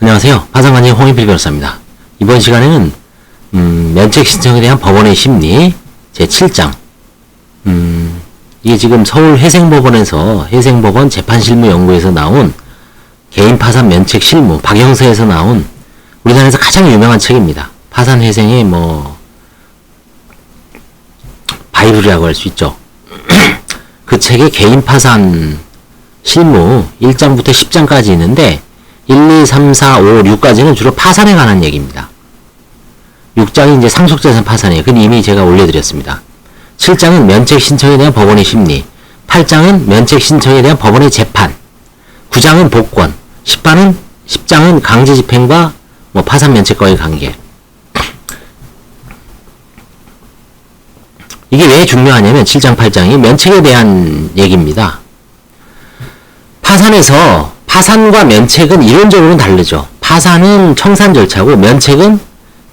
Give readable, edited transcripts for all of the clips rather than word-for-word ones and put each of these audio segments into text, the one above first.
안녕하세요. 파산관님 홍인필 변호사입니다. 이번 시간에는 면책 신청에 대한 법원의 심리 제7장 이게 지금 서울 회생법원에서 회생법원 재판실무연구에서 나온 개인 파산 면책 실무 박영서에서 나온 우리나라에서 가장 유명한 책입니다. 파산 회생의 바이블이라고 할 수 있죠. 그 책에 개인 파산 실무 1장부터 10장까지 있는데 1, 2, 3, 4, 5, 6까지는 주로 파산에 관한 얘기입니다. 6장이 이제 상속재산 파산이에요. 그건 이미 제가 올려드렸습니다. 7장은 면책 신청에 대한 법원의 심리, 8장은 면책 신청에 대한 법원의 재판, 9장은 복권, 10장은 강제집행과 파산 면책과의 관계. 이게 왜 중요하냐면 7장, 8장이 면책에 대한 얘기입니다. 파산과 면책은 이론적으로는 다르죠. 파산은 청산 절차고 면책은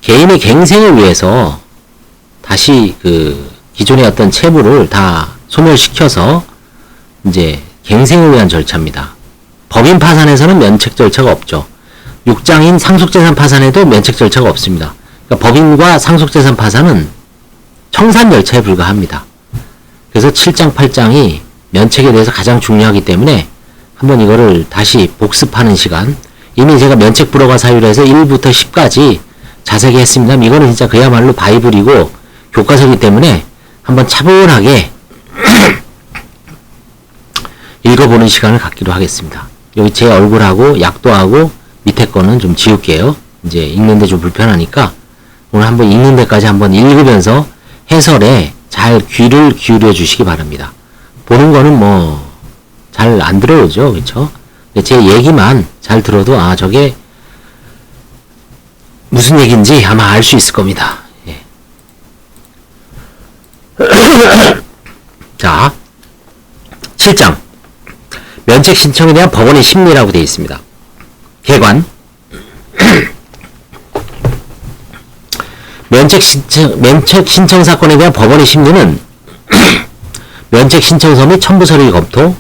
개인의 갱생을 위해서 다시 기존의 어떤 채무를 다 소멸시켜서 이제 갱생을 위한 절차입니다. 법인 파산에서는 면책 절차가 없죠. 6장인 상속재산 파산에도 면책 절차가 없습니다. 그러니까 법인과 상속재산 파산은 청산 절차에 불과합니다. 그래서 7장, 8장이 면책에 대해서 가장 중요하기 때문에 한번 이거를 다시 복습하는 시간. 이미 제가 면책 불허가 사유로 해서 1부터 10까지 자세히 했습니다. 이거는 진짜 그야말로 바이블이고 교과서이기 때문에 한번 차분하게 읽어보는 시간을 갖기로 하겠습니다. 여기 제 얼굴하고 약도하고 밑에 거는 좀 지울게요. 이제 읽는데 좀 불편하니까 오늘 한번 읽는 데까지 한번 읽으면서 해설에 잘 귀를 기울여 주시기 바랍니다. 보는 거는 잘 안 들어오죠. 그렇죠? 제 얘기만 잘 들어도 저게 무슨 얘기인지 아마 알 수 있을 겁니다. 예. 자, 7장 면책 신청에 대한 법원의 심리라고 되어 있습니다. 개관 면책 신청 사건에 대한 법원의 심리는 면책 신청서 및 첨부 서류 검토,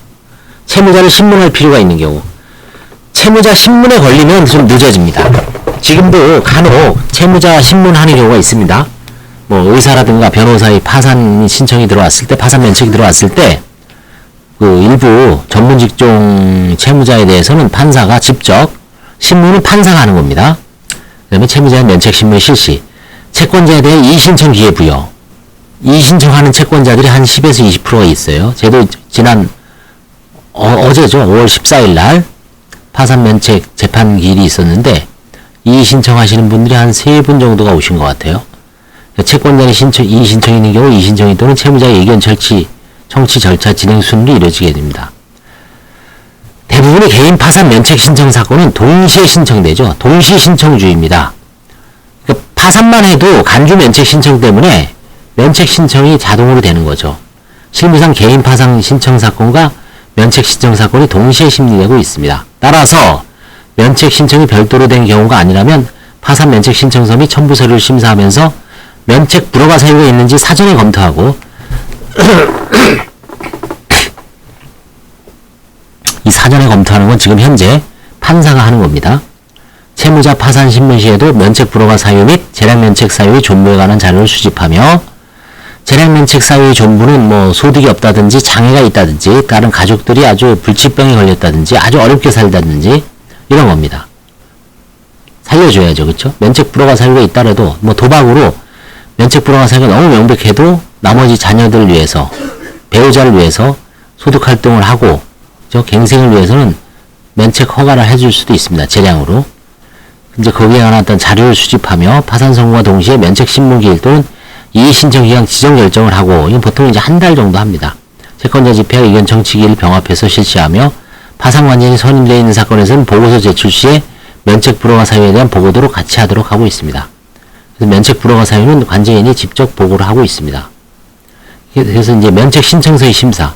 채무자를 신문할 필요가 있는 경우, 채무자 신문에 걸리면 좀 늦어집니다. 지금도 간혹 채무자 신문하는 경우가 있습니다. 의사라든가 변호사의 파산 신청이 들어왔을 때, 파산 면책이 들어왔을 때, 일부 전문 직종 채무자에 대해서는 판사가 직접, 신문은 판사가 하는 겁니다. 그 다음에 채무자의 면책 신문 실시, 채권자에 대해 이의신청 기회 부여, 이의신청하는 채권자들이 한 10에서 20%가 있어요. 저도 지난 어제죠. 5월 14일 날 파산 면책 재판 기일이 있었는데 이의 신청하시는 분들이 한 3분 정도가 오신 것 같아요. 채권자의 이의 신청이 있는 경우 이의 신청이 또는 채무자의 의견 청취 절차 진행 순으로 이루어지게 됩니다. 대부분의 개인 파산 면책 신청 사건은 동시에 신청되죠. 동시 신청주의입니다. 그러니까 파산만 해도 간주 면책 신청 때문에 면책 신청이 자동으로 되는 거죠. 실무상 개인 파산 신청 사건과 면책 신청 사건이 동시에 심리되고 있습니다. 따라서 면책 신청이 별도로 된 경우가 아니라면 파산 면책 신청서 및 첨부 서류를 심사하면서 면책 불허가 사유가 있는지 사전에 검토하고 이 사전에 검토하는 건 지금 현재 판사가 하는 겁니다. 채무자 파산 신문 시에도 면책 불허가 사유 및 재량 면책 사유의 존부에 관한 자료를 수집하며 재량 면책 사유의 존부는 소득이 없다든지 장애가 있다든지 다른 가족들이 아주 불치병에 걸렸다든지 아주 어렵게 살다든지 이런 겁니다. 살려줘야죠. 그렇죠? 면책 불허가 사유가 있더라도 도박으로 면책 불허가 사유가 너무 명백해도 나머지 자녀들을 위해서 배우자를 위해서 소득 활동을 하고 갱생을 위해서는 면책 허가를 해줄 수도 있습니다. 재량으로. 이제 거기에 관한 어떤 자료를 수집하며 파산 선고와 동시에 면책 신문 기일 또는 이의 신청 기간 지정 결정을 하고 이건 보통 이제 한 달 정도 합니다. 채권자 집회와 의견 청취기를 병합해서 실시하며 파산 관련이 선임되어 있는 사건에서는 보고서 제출 시에 면책 불허가 사유에 대한 보고도록 같이 하도록 하고 있습니다. 그래서 면책 불허가 사유는 관제인이 직접 보고를 하고 있습니다. 그래서 이제 면책 신청서의 심사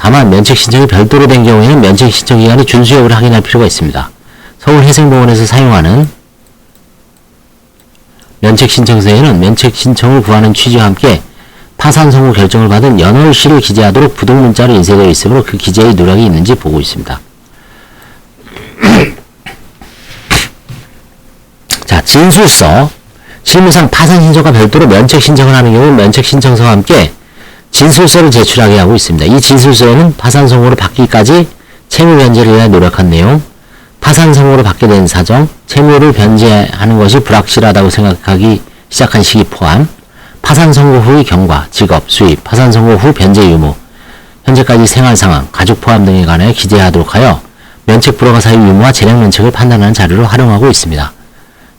다만 면책 신청이 별도로 된 경우에는 면책 신청 기간의 준수 여부를 확인할 필요가 있습니다. 서울해생병원에서 사용하는 면책 신청서에는 면책 신청을 구하는 취지와 함께 파산 선고 결정을 받은 연월시를 기재하도록 부동문자로 인쇄되어 있으므로 그 기재의 누락이 있는지 보고 있습니다. 자, 진술서. 실무상 파산 신청과 별도로 면책 신청을 하는 경우 면책 신청서와 함께 진술서를 제출하게 하고 있습니다. 이 진술서에는 파산 선고를 받기까지 채무 변제를 위해 노력한 내용, 파산 선고를 받게 된 사정, 채무를 변제하는 것이 불확실하다고 생각하기 시작한 시기 포함, 파산 선고 후의 경과, 직업, 수입, 파산 선고 후 변제 유무, 현재까지 생활 상황, 가족 포함 등에 관하여 기재하도록 하여 면책 불허가 사유 유무와 재량 면책을 판단하는 자료로 활용하고 있습니다.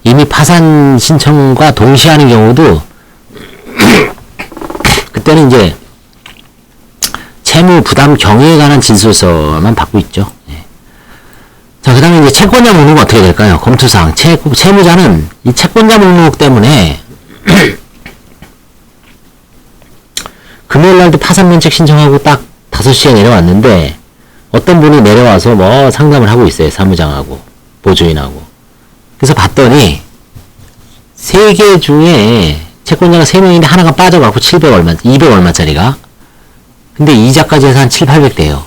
이미 파산 신청과 동시에 하는 경우도 그때는 이제 채무 부담 경위에 관한 진술서만 받고 있죠. 네. 자, 그 다음에 이제 채권자 목록은 어떻게 될까요? 검토사항. 채무자는 이 채권자 목록 때문에 금요일날도 파산면책 신청하고 딱 5시에 내려왔는데 어떤 분이 내려와서 뭐 상담을 하고 있어요. 사무장하고 보조인하고. 그래서 봤더니 3개 중에 채권자가 3명인데 하나가 빠져갖고 700 얼마, 200 얼마짜리가. 근데 이자까지 해서 한 7, 800 돼요.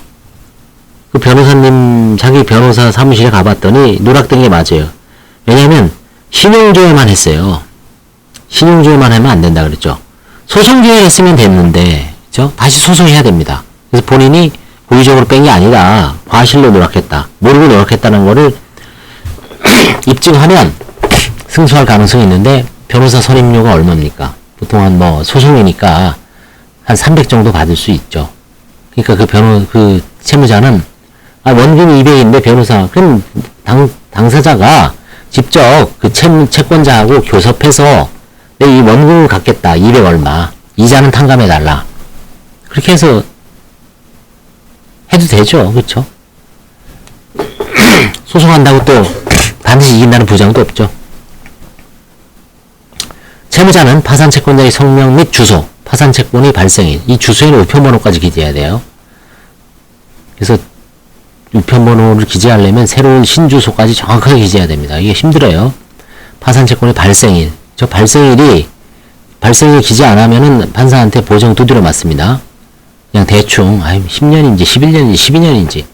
그 변호사님, 자기 변호사 사무실에 가봤더니 누락된 게 맞아요. 왜냐면 신용조회만 했어요. 신용조회만 하면 안 된다 그랬죠. 소송조회를 했으면 됐는데, 그죠? 다시 소송해야 됩니다. 그래서 본인이 고의적으로 뺀 게 아니라 과실로 누락했다. 모르고 누락했다는 거를 입증하면 승소할 가능성이 있는데 변호사 선임료가 얼마입니까? 보통 한 뭐 소송이니까 한 300 정도 받을 수 있죠. 그러니까 그 채무자는 원금이 200인데 변호사, 그럼 당사자가 직접 그 채권자하고 교섭해서 내 이 원금을 갚겠다. 200 얼마. 이자는 탕감해달라. 그렇게 해서 해도 되죠. 그렇죠? 소송한다고 또 반드시 이긴다는 보장도 없죠. 채무자는 파산 채권자의 성명 및 주소, 파산 채권의 발생일, 이 주소에는 우편번호까지 기재해야 돼요. 그래서 우편번호를 기재하려면 새로운 신주소까지 정확하게 기재해야 됩니다. 이게 힘들어요. 파산 채권의 발생일, 저 발생일 기재 안 하면은 판사한테 보정 두드려 맞습니다. 그냥 대충 10년인지 11년인지 12년인지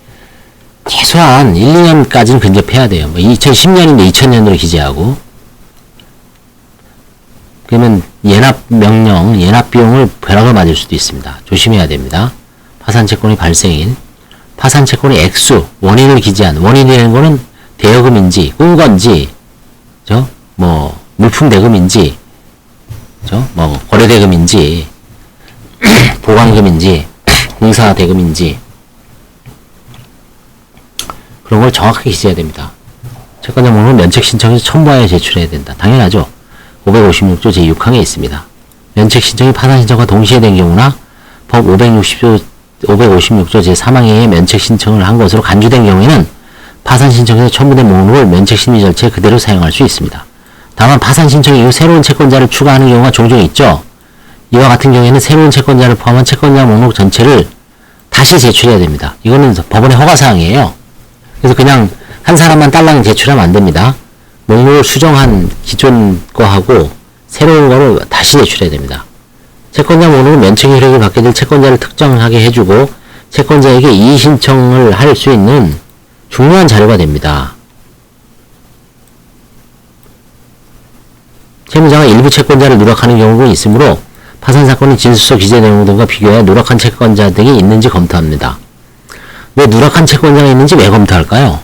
최소한 1, 2년까지는 근접해야 돼요. 뭐 2010년인데 2000년으로 기재하고, 그러면 예납명령, 예납비용을 벼락을 맞을 수도 있습니다. 조심해야 됩니다. 파산채권의 발생일, 파산채권의 액수, 원인을 기재한, 원인이라는 거는 대여금인지 꾼 건지, 뭐 물품 대금인지, 뭐 거래대금인지 보관금인지 공사 대금인지 그런 걸 정확하게 기재해야 됩니다. 채권자 목록은 면책 신청에서 첨부하여 제출해야 된다. 당연하죠. 556조 제6항에 있습니다. 면책 신청이 파산 신청과 동시에 된 경우나 법 556조 제3항에 의해 면책 신청을 한 것으로 간주된 경우에는 파산 신청에서 첨부된 목록을 면책 심의 절차에 그대로 사용할 수 있습니다. 다만 파산 신청 이후 새로운 채권자를 추가하는 경우가 종종 있죠. 이와 같은 경우에는 새로운 채권자를 포함한 채권자 목록 전체를 다시 제출해야 됩니다. 이거는 법원의 허가사항이에요. 그래서 그냥 한 사람만 딸랑 제출하면 안 됩니다. 목록을 수정한 기존 거하고 새로운 거를 다시 제출해야 됩니다. 채권자 목록은 면책 효력을 받게 될 채권자를 특정하게 해주고 채권자에게 이의 신청을 할 수 있는 중요한 자료가 됩니다. 채무자가 일부 채권자를 누락하는 경우가 있으므로 파산사건의 진술서 기재 내용 등과 비교해 누락한 채권자 등이 있는지 검토합니다. 왜 누락한 채권자가 있는지 왜 검토할까요?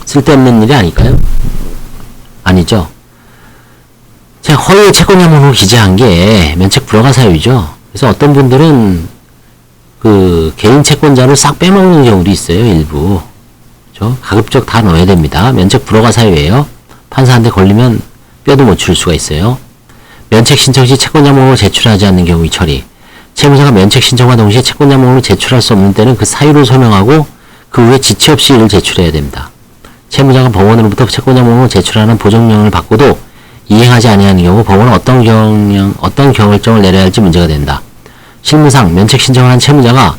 쓸데없는 일이 아닐까요? 아니죠. 제가 허위의 채권자 목록을 기재한 게 면책 불허가 사유죠. 그래서 어떤 분들은 그 개인 채권자를 싹 빼먹는 경우도 있어요. 일부. 가급적 다 넣어야 됩니다. 면책 불허가 사유예요. 판사한테 걸리면 뼈도 못 줄 수가 있어요. 면책 신청 시 채권자 목록을 제출하지 않는 경우의 처리. 채무자가 면책 신청과 동시에 채권자 목록을 제출할 수 없는 때는 그 사유를 설명하고 그 후에 지체 없이 이를 제출해야 됩니다. 채무자가 법원으로부터 채권자 목록을 제출하는 보정명을 받고도 이행하지 아니하는 경우 법원은 어떤 결정을 내려야 할지 문제가 된다. 실무상 면책 신청을 한 채무자가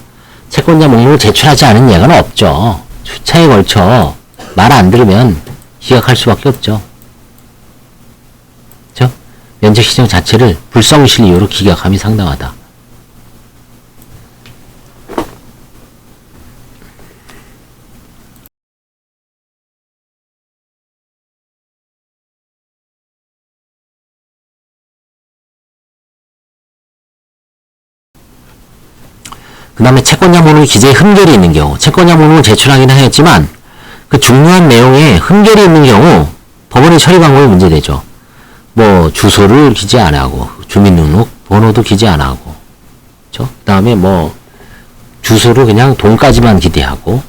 채권자 목록을 제출하지 않은 예가는 없죠. 수차에 걸쳐 말 안 들으면 기각할 수밖에 없죠. 그렇죠? 면책 신청 자체를 불성실 이유로 기각함이 상당하다. 그 다음에 채권자 목록 기재에 흠결이 있는 경우, 채권자 목록을 제출하기는 하였지만 그 중요한 내용에 흠결이 있는 경우 법원의 처리 방법이 문제되죠. 뭐 주소를 기재 안 하고 주민등록 번호도 기재 안 하고, 그 다음에 뭐 주소를 그냥 돈까지만 기재하고,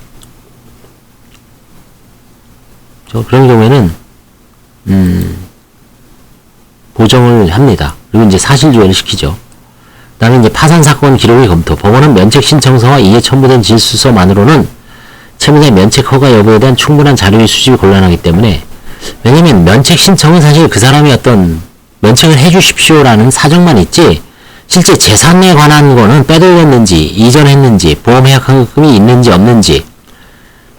그런 경우에는 보정을 합니다. 그리고 이제 사실조회를 시키죠. 그 다음에 이제 파산사건 기록의 검토. 법원은 면책 신청서와 이에 첨부된 질수서만으로는 채무자의 면책 허가 여부에 대한 충분한 자료의 수집이 곤란하기 때문에, 왜냐면 면책 신청은 사실 그 사람이 어떤 면책을 해주십시오라는 사정만 있지 실제 재산에 관한 거는 빼돌렸는지 이전했는지 보험해약환급금이 있는지 없는지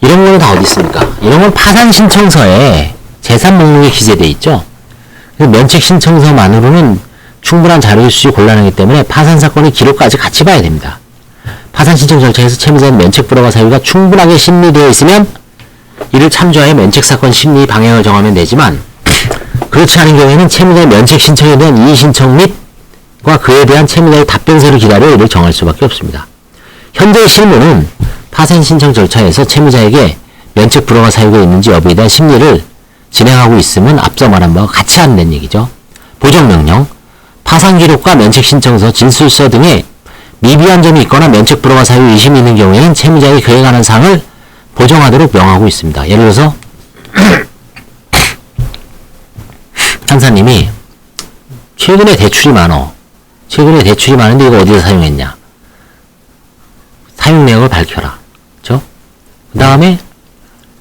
이런 거는 다 어디 있습니까? 이런 건 파산 신청서에 재산 목록에 기재돼 있죠. 면책 신청서만으로는 충분한 자료의 수집이 곤란하기 때문에 파산사건의 기록까지 같이 봐야 됩니다. 파산신청 절차에서 채무자의 면책 불허가 사유가 충분하게 심리되어 있으면 이를 참조하여 면책사건 심리 방향을 정하면 되지만, 그렇지 않은 경우에는 채무자의 면책 신청에 대한 이의신청 및과 그에 대한 채무자의 답변서를 기다려 이를 정할 수밖에 없습니다. 현재의 실무는 파산신청 절차에서 채무자에게 면책 불허가 사유가 있는지 여부에 대한 심리를 진행하고 있으면 앞서 말한 바와 같이 한다는 얘기죠. 보정명령, 파산기록과 면책신청서, 진술서 등에 미비한 점이 있거나 면책 불허가 사유 의심이 있는 경우에는 채무자에게 그에 관한 사항을 보정하도록 명하고 있습니다. 예를 들어서 판사님이 최근에 대출이 많은데 이거 어디서 사용했냐, 사용 내역을 밝혀라. 그렇죠? 그 다음에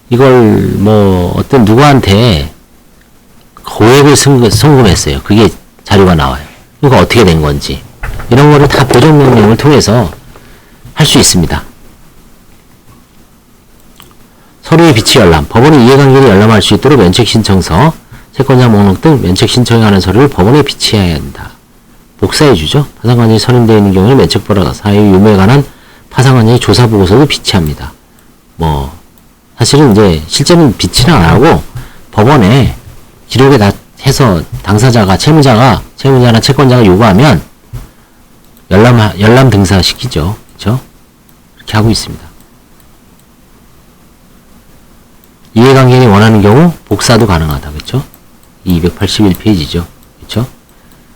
이걸 뭐 어떤 누구한테 고액을 송금했어요. 그게 자료가 나와요. 이거 어떻게 된 건지 이런 거를 다 보정명령을 통해서 할 수 있습니다. 서류의 비치 열람. 법원의 이해관계를 열람할 수 있도록 면책신청서, 채권자 목록 등 면책신청에 관한 서류를 법원에 비치해야 한다. 복사해주죠. 파산관청이 선임되어 있는 경우는 면책불허 사유 유무에 관한 파산관청의 조사보고서도 비치합니다. 뭐 사실은 이제 실제는 비치는 안 하고 법원에 기록에 다 해서 당사자가 채무자나 채권자가 요구하면 열람 등사 시키죠. 그렇죠? 이렇게 하고 있습니다. 이해관계인이 원하는 경우 복사도 가능하다. 그렇죠? 281페이지죠. 그렇죠?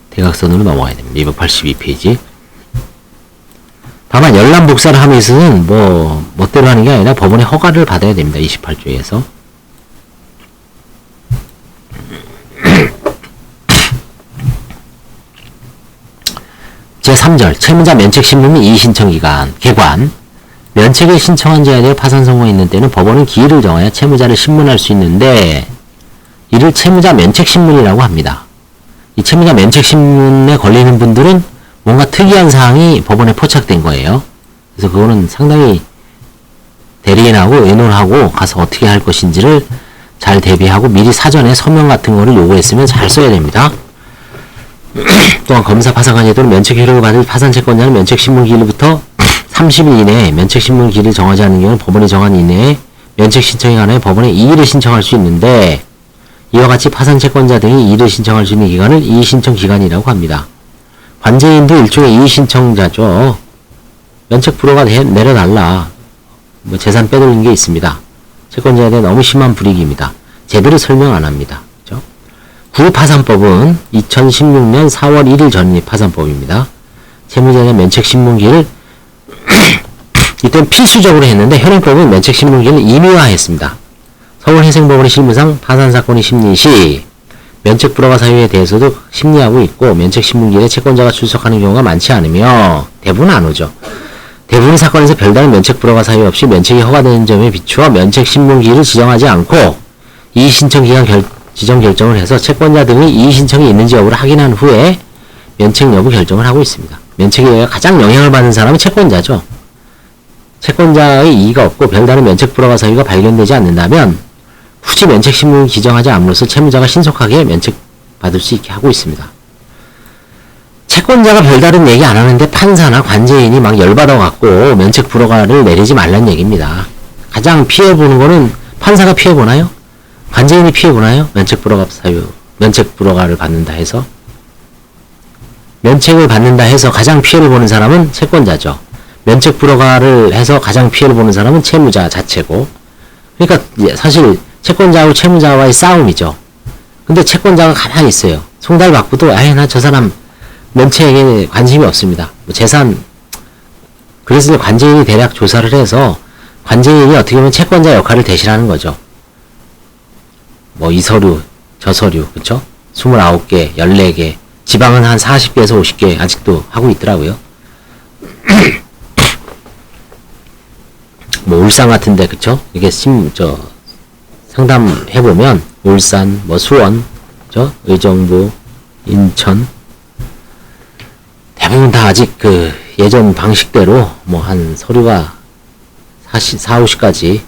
대각선으로 넘어가야 됩니다. 282페이지. 다만 열람 복사를 함에 있어서는 뭐 멋대로 하는 게 아니라 법원의 허가를 받아야 됩니다. 28조에서. 제3절 채무자 면책신문 및 이의신청기간 개관. 면책을 신청한 자에 대해 파산 선고가 있는 때는 법원은 기일을 정하여 채무자를 신문할 수 있는데 이를 채무자 면책신문이라고 합니다. 이 채무자 면책신문에 걸리는 분들은 뭔가 특이한 사항이 법원에 포착된 거예요. 그래서 그거는 상당히 대리인하고 의논하고 가서 어떻게 할 것인지를 잘 대비하고 미리 사전에 서명 같은 거를 요구했으면 잘 써야 됩니다. 또한 검사 파산관계 또는 면책 효력을 받을 파산 채권자는 면책신문 기일부터 30일 이내에 면책신문 기일을 정하지 않는 경우는 법원이 정한 이내에 면책 신청에 관하여 법원에 이의를 신청할 수 있는데 이와 같이 파산 채권자 등이 이의를 신청할 수 있는 기간을 이의신청 기간이라고 합니다. 관제인도 일종의 이의신청자죠. 면책 불허가 내려달라. 뭐 재산 빼돌린 게 있습니다. 채권자에 대해 너무 심한 불이익입니다. 제대로 설명 안 합니다. 그렇죠? 구파산법은 2016년 4월 1일 전립 파산법입니다. 채무자에 대한 면책신문기를 이때는 필수적으로 했는데 현행법은 면책신문기를 임의화했습니다. 서울해생법원의 실무상 파산사건의 심리 시 면책 불허가 사유에 대해서도 심리하고 있고 면책신문기일에 채권자가 출석하는 경우가 많지 않으며 대부분 안 오죠. 대부분 사건에서 별다른 면책 불허가 사유 없이 면책이 허가되는 점에 비추어 면책신문기일을 지정하지 않고 이의신청 기간 지정 결정을 해서 채권자 등의 이의 신청이 있는지 여부를 확인한 후에 면책 여부 결정을 하고 있습니다. 면책에 가장 영향을 받는 사람은 채권자죠. 채권자의 이의가 없고 별다른 면책 불허가 사유가 발견되지 않는다면 굳이 면책 신문을 기정하지 않음으로써 채무자가 신속하게 면책받을 수 있게 하고 있습니다. 채권자가 별다른 얘기 안 하는데 판사나 관제인이 막 열받아갖고 면책 불허가를 내리지 말란 얘기입니다. 가장 피해보는 거는 판사가 피해보나요? 관제인이 피해보나요? 면책 불허가 사유, 면책 불허가를 받는다 해서. 면책을 받는다 해서 가장 피해를 보는 사람은 채권자죠. 면책 불허가를 해서 가장 피해를 보는 사람은 채무자 자체고. 그러니까 사실 채권자하고 채무자와의 싸움이죠. 근데 채권자가 가만히 있어요. 송달받고도 나 저 사람 면책에 관심이 없습니다. 뭐 재산, 그래서 관제인이 대략 조사를 해서 관제인이 어떻게 보면 채권자 역할을 대신하는 거죠. 뭐 이 서류, 저 서류, 그쵸? 29개, 14개, 지방은 한 40개에서 50개 아직도 하고 있더라고요. 뭐 울산 같은데, 그쵸? 이게 상담해보면 울산, 뭐 수원, 그쵸? 의정부, 인천, 대부분 다 아직 그 예전 방식대로 뭐 한 서류가 4, 50까지,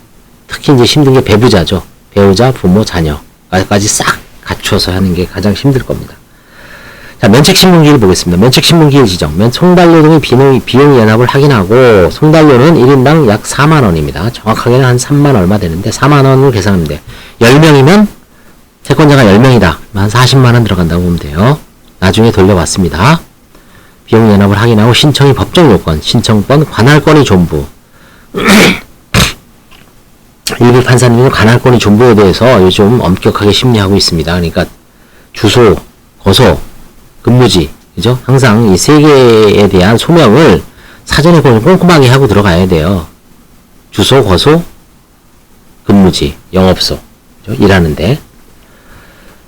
특히 이제 힘든 게 배부자죠. 배우자, 부모, 자녀까지 싹 갖춰서 하는 게 가장 힘들 겁니다. 자, 면책신문기일 보겠습니다. 면책신문기일 지정. 송달료 등의 비용 연합을 확인하고, 송달료는 1인당 약 4만원입니다. 정확하게는 한 3만 얼마 되는데, 4만원으로 계산하면 돼. 10명이면, 채권자가 10명이다. 한 40만원 들어간다고 보면 돼요. 나중에 돌려받습니다. 비용 연합을 확인하고, 신청이 법정 요건, 신청권, 관할권의 존부. 일부 판사님은 관할권의 존부에 대해서 요즘 엄격하게 심리하고 있습니다. 그러니까 주소, 거소, 근무지, 그죠? 항상 이 세 개에 대한 소명을 사전에 꼼꼼하게 하고 들어가야 돼요. 주소, 거소, 근무지, 영업소, 그죠? 일하는데.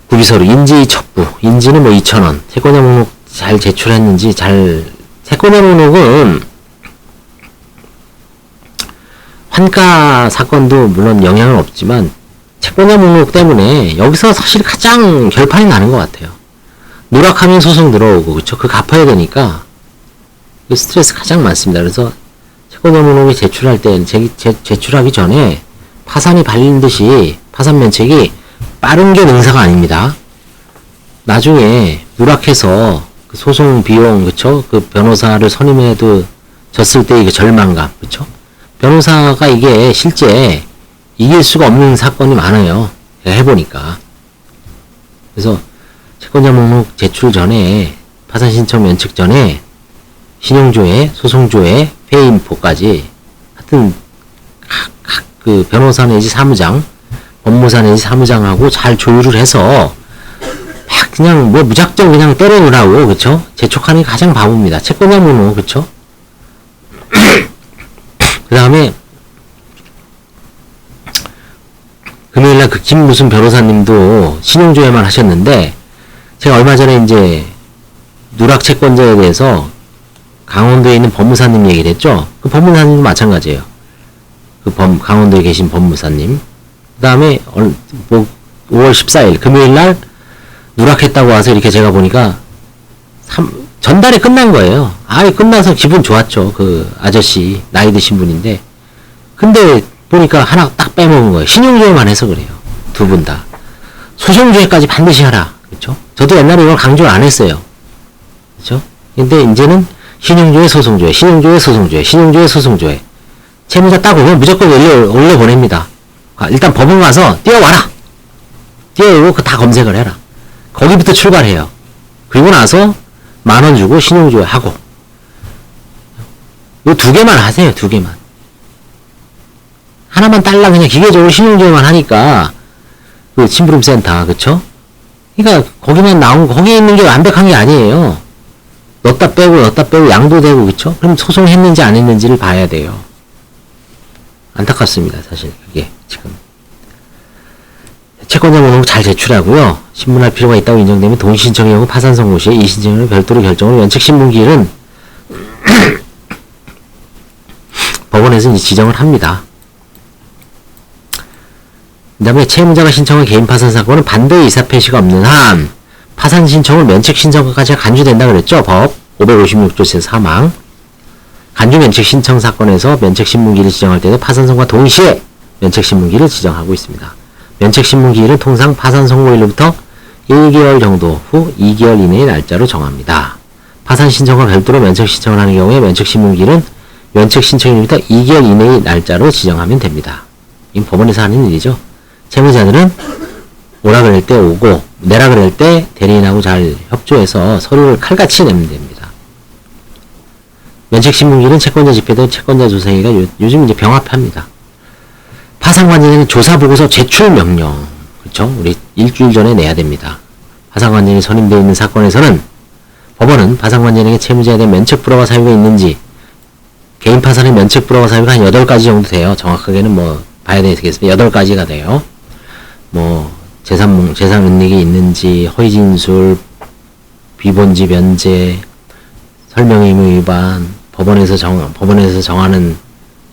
구비서류, 인지 첩부, 인지는 뭐 2,000원, 채권자 목록 잘 제출했는지 채권자 목록은 환가 사건도 물론 영향은 없지만 채권자 목록 때문에 여기서 사실 가장 결판이 나는 것 같아요. 누락하면 소송 들어오고, 그쵸? 그 갚아야 되니까 그 스트레스 가장 많습니다. 그래서 채권자 목록이 제출할 때 제출하기 전에 파산이 발린 듯이 파산 면책이 빠른 게 능사가 아닙니다. 나중에 누락해서 그 소송 비용, 그쵸? 그 변호사를 선임해도 졌을 때 이게 절망감, 그쵸? 변호사가 이게 실제 이길 수가 없는 사건이 많아요. 해보니까. 그래서 채권자 목록 제출 전에, 파산 신청 면책 전에 신용조회, 소송조회, 폐인포까지 하여튼 각 그 변호사 내지 사무장, 법무사 내지 사무장하고 잘 조율을 해서 막 그냥 뭐 무작정 그냥 때려놓으라고, 그쵸? 재촉하는 게 가장 바보입니다. 채권자 목록, 그쵸? 그 다음에 금요일날 그 김무슨 변호사님도 신용조회만 하셨는데, 제가 얼마 전에 이제 누락 채권자에 대해서 강원도에 있는 법무사님 얘기를 했죠. 그 법무사님도 마찬가지예요. 그 강원도에 계신 법무사님. 그 다음에 5월 14일 금요일날 누락했다고 와서 이렇게 제가 보니까 전달이 끝난 거예요. 끝나서 기분 좋았죠. 그 아저씨, 나이 드신 분인데. 근데 보니까 하나 딱 빼먹은 거예요. 신용조회만 해서 그래요. 두 분 다. 소송조회까지 반드시 하라. 그쵸? 저도 옛날에 이걸 강조를 안 했어요. 그쵸? 근데 이제는 신용조회, 소송조회, 신용조회, 소송조회, 신용조회, 소송조회. 채무자 딱 오면 무조건 올려보냅니다. 일단 법원 가서 띄워와라. 띄워오고 다 검색을 해라. 거기부터 출발해요. 그리고 나서 10,000원 주고 신용조회 하고. 요 2개만 하세요. 2개만. 하나만 딸랑 그냥 기계적으로 신용조회만 하니까 그 심부름센터, 그쵸? 그러니까 거기만 거기에 있는 게 완벽한 게 아니에요. 넣었다 빼고 양도 되고, 그쵸? 그럼 소송했는지 안 했는지를 봐야 돼요. 안타깝습니다. 사실 그게 지금. 채권자 목록 잘 제출하고요. 신문할 필요가 있다고 인정되면 동의신청의 경우 파산 선고 시에 이 신청을 별도로 결정으로 면책신문기일은 법원에서 이제 지정을 합니다. 다음에 채무자가 신청한 개인 파산 사건은 반대 이사 표시가 없는 한 파산 신청을 면책 신청까지 간주된다 그랬죠. 법 556조 제3항. 간주 면책 신청 사건에서 면책 신문기일을 지정할 때도 파산 선고와 동시에 면책 신문기일을 지정하고 있습니다. 면책 신문기일은 통상 파산 선고일로부터 1개월 정도 후 2개월 이내의 날짜로 정합니다. 파산 신청과 별도로 면책 신청을 하는 경우에 면책 신문기일은 면책 신청일부터 2개월 이내의 날짜로 지정하면 됩니다. 이건 법원에서 하는 일이죠. 채무자들은 오라 그럴 때 오고 내라 그럴 때 대리인하고 잘 협조해서 서류를 칼같이 내면 됩니다. 면책 신문기일은 채권자 집회도 채권자 조사회가 요즘 이제 병합합니다. 파산관계자는 조사보고서 제출 명령, 그렇죠? 우리 일주일 전에 내야 됩니다. 파산관계자이 선임되어 있는 사건에서는 법원은 파산관계자에게 채무자에 대한 면책 불허가 사유가 있는지, 개인 파산의 면책 불허가 사유가 한 8가지 정도 돼요. 정확하게는 뭐 봐야 되겠습니다. 8가지가 돼요. 뭐 재산 은닉이 있는지, 허위 진술, 비본지 면제, 설명 의무 위반, 법원에서 정하는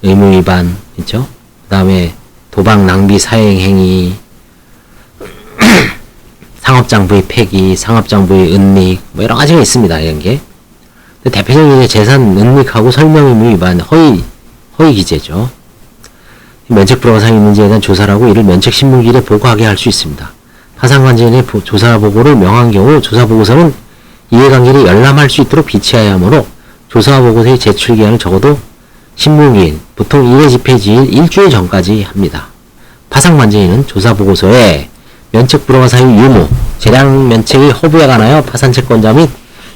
의무 위반, 있죠? 그 다음에 도박, 낭비, 사행 행위, 상업장부의 폐기, 상업장부의 은닉, 뭐 여러 가지가 있습니다. 이런 게. 대표적인 재산 은닉하고 설명 의무 위반, 허위 기재죠. 면책 불허가 사유 있는지에 대한 조사를 하고 이를 면책 신문기일에 보고하게 할 수 있습니다. 파산관계인의 조사 보고를 명한 경우 조사 보고서는 이해관계를 열람할 수 있도록 비치해야 하므로 조사 보고서의 제출 기한을 적어도 신문기일, 보통 1회 집행지일 일주일 전까지 합니다. 파산관계인은 조사 보고서에 면책 불허가 사유 유무, 재량 면책의 허부에 관하여 파산채권자 및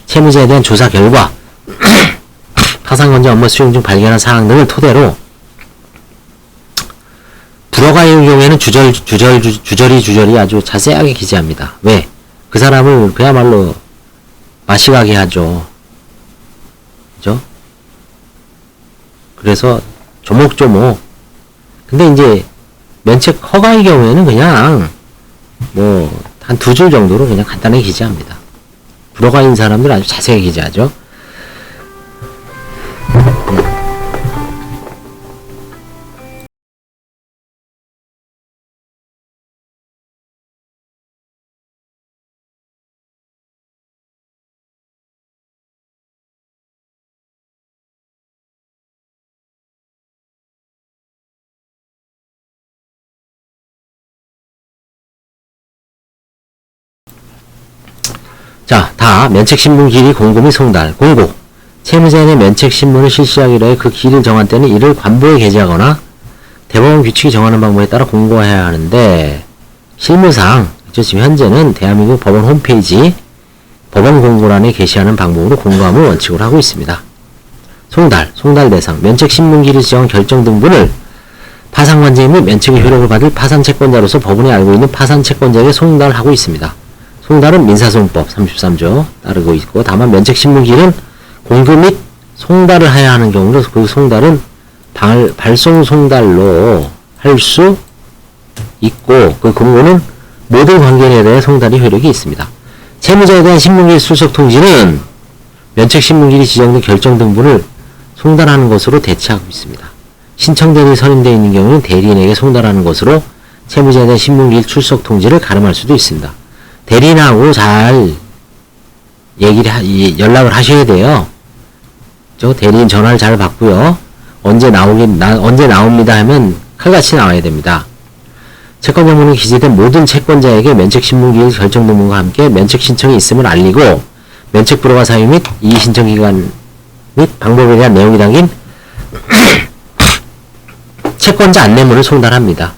채무자에 대한 조사 결과, 파산관계 업무 수행 중 발견한 사항 등을 토대로 불허가의 경우에는 주저리 아주 자세하게 기재합니다. 왜? 그 사람을 그야말로 마시가게 하죠. 그죠? 그래서 조목조목. 근데 이제 면책 허가의 경우에는 그냥 뭐 한 2줄 정도로 그냥 간단하게 기재합니다. 불허가인 사람들 아주 자세하게 기재하죠. 자, 다 면책신문 기일이 공고 및 송달, 공고. 채무자에 대한 면책신문을 실시하기로 해 그 기일을 정한 때는 이를 관보에 게재하거나 대법원 규칙이 정하는 방법에 따라 공고해야 하는데, 실무상, 지금 현재는 대한민국 법원 홈페이지 법원 공고란에 게시하는 방법으로 공고함을 원칙으로 하고 있습니다. 송달 대상, 면책신문기일을 지정한 결정 등본을 파산관계인 및 면책의 효력을 받을 파산채권자로서 법원이 알고 있는 파산채권자에게 송달하고 있습니다. 송달은 민사소송법 33조 따르고 있고, 다만 면책신문기일은 공고 및 송달을 해야 하는 경우로 그 송달은 발송 송달로 할 수 있고, 그 공고는 모든 관계인에 대해 송달이 효력이 있습니다. 채무자에 대한 신문기일 출석 통지는 면책신문기일이 지정된 결정 등본을 송달하는 것으로 대체하고 있습니다. 신청대리인이 선임되어 있는 경우는 대리인에게 송달하는 것으로 채무자에 대한 신문기일 출석 통지를 가름할 수도 있습니다. 대리인하고 잘 연락을 하셔야 돼요. 대리인 전화를 잘 받고요. 언제 나옵니다 하면 칼같이 나와야 됩니다. 채권자문이 기재된 모든 채권자에게 면책신문기일 결정 등본과 함께 면책 신청이 있음을 알리고, 면책 불허가 사유 및 이의 신청 기간 및 방법에 대한 내용이 담긴 채권자 안내문을 송달합니다.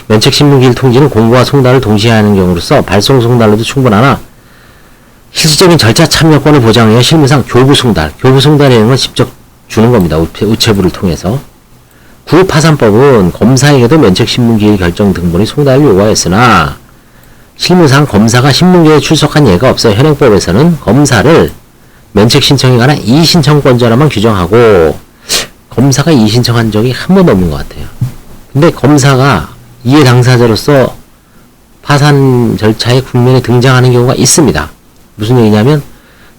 면책신문기일 통지는 공고와 송달을 동시에 하는 경우로서 발송 송달로도 충분하나 실질적인 절차 참여권을 보장하여 실무상 교부 송달이라는 건 직접 주는 겁니다. 우체부를 통해서. 구파산법은 검사에게도 면책신문기일 결정 등본이 송달을 요구하였으나 실무상 검사가 신문기일에 출석한 예가 없어 현행법에서는 검사를 면책신청에 관한 이의신청권자로만 규정하고, 검사가 이의신청한 적이 한 번도 없는 것 같아요. 근데 검사가 이해 당사자로서 파산 절차의 국면에 등장하는 경우가 있습니다. 무슨 얘기냐면,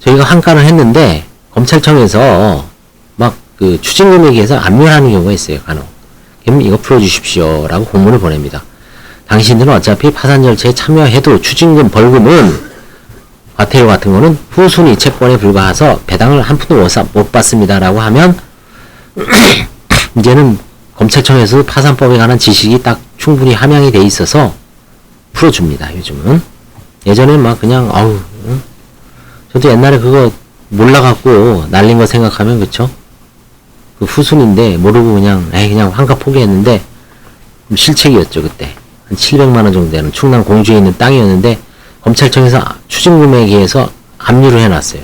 저희가 환가를 했는데 검찰청에서 막 그 추징금 얘기해서 안면하는 경우가 있어요. 간혹. 그럼 이거 풀어주십시오 라고 공문을 보냅니다. 당신들은 어차피 파산 절차에 참여해도 추징금, 벌금은 과태료 같은 거는 후순위 채권에 불과해서 배당을 한 푼도 못 받습니다라고 하면 이제는 검찰청에서 파산법에 관한 지식이 딱 충분히 함양이 돼 있어서 풀어줍니다. 요즘은. 예전엔 막 그냥 응? 저도 옛날에 그거 몰라갖고 날린 거 생각하면 그쵸? 그 후순인데 모르고 그냥 환갑 포기했는데 실책이었죠 그때. 한 700만원 정도 되는 충남 공주에 있는 땅이었는데 검찰청에서 추징금액에 의해서 압류를 해놨어요.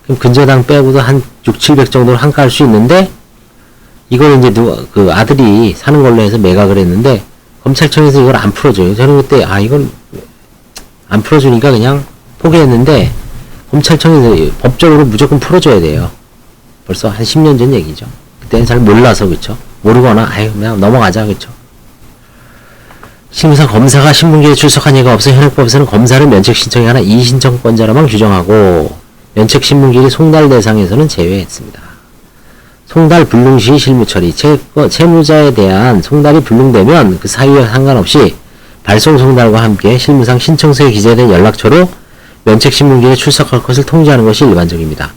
그럼 근저당 빼고도 한 6, 700 정도를 한가할 수 있는데 이걸 이제 그 아들이 사는 걸로 해서 매각을 했는데 검찰청에서 이걸 안 풀어줘요. 저는 그때 이건 안 풀어주니까 그냥 포기했는데 검찰청에서 법적으로 무조건 풀어줘야 돼요. 벌써 한 10년 전 얘기죠. 그때는 잘 몰라서 그쵸. 모르거나 그냥 넘어가자 그쵸. 실무상 검사가 신문기에 출석한 예가 없어 현행법에서는 검사를 면책 신청에 관한 이의신청권자로만 규정하고 면책 신문기일이 송달 대상에서는 제외했습니다. 송달 불능 시 실무 처리, 채무자에 대한 송달이 불능되면 그 사유와 상관없이 발송 송달과 함께 실무상 신청서에 기재된 연락처로 면책 신문기일에 출석할 것을 통지하는 것이 일반적입니다.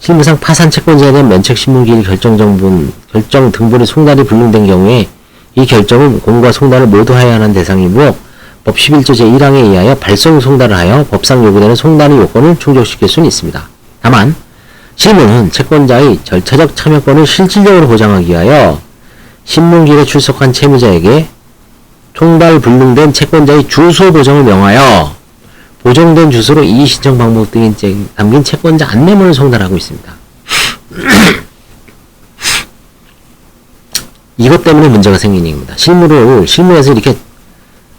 실무상 파산 채권자에 대한 면책 신문기일 결정 등본의 송달이 불능된 경우에 이 결정은 공과 송달을 모두 하여야 하는 대상이므로 법 11조 제1항에 의하여 발송 송달을 하여 법상 요구되는 송달의 요건을 충족시킬 수는 있습니다. 다만 실무는 채권자의 절차적 참여권을 실질적으로 보장하기 위하여 신문기일에 출석한 채무자에게 송달 불능된 채권자의 주소 보정을 명하여 보정된 주소로 이의신청 방법 등이 담긴 채권자 안내문을 송달하고 있습니다. 이것 때문에 문제가 생긴 얘기입니다. 실무에서 이렇게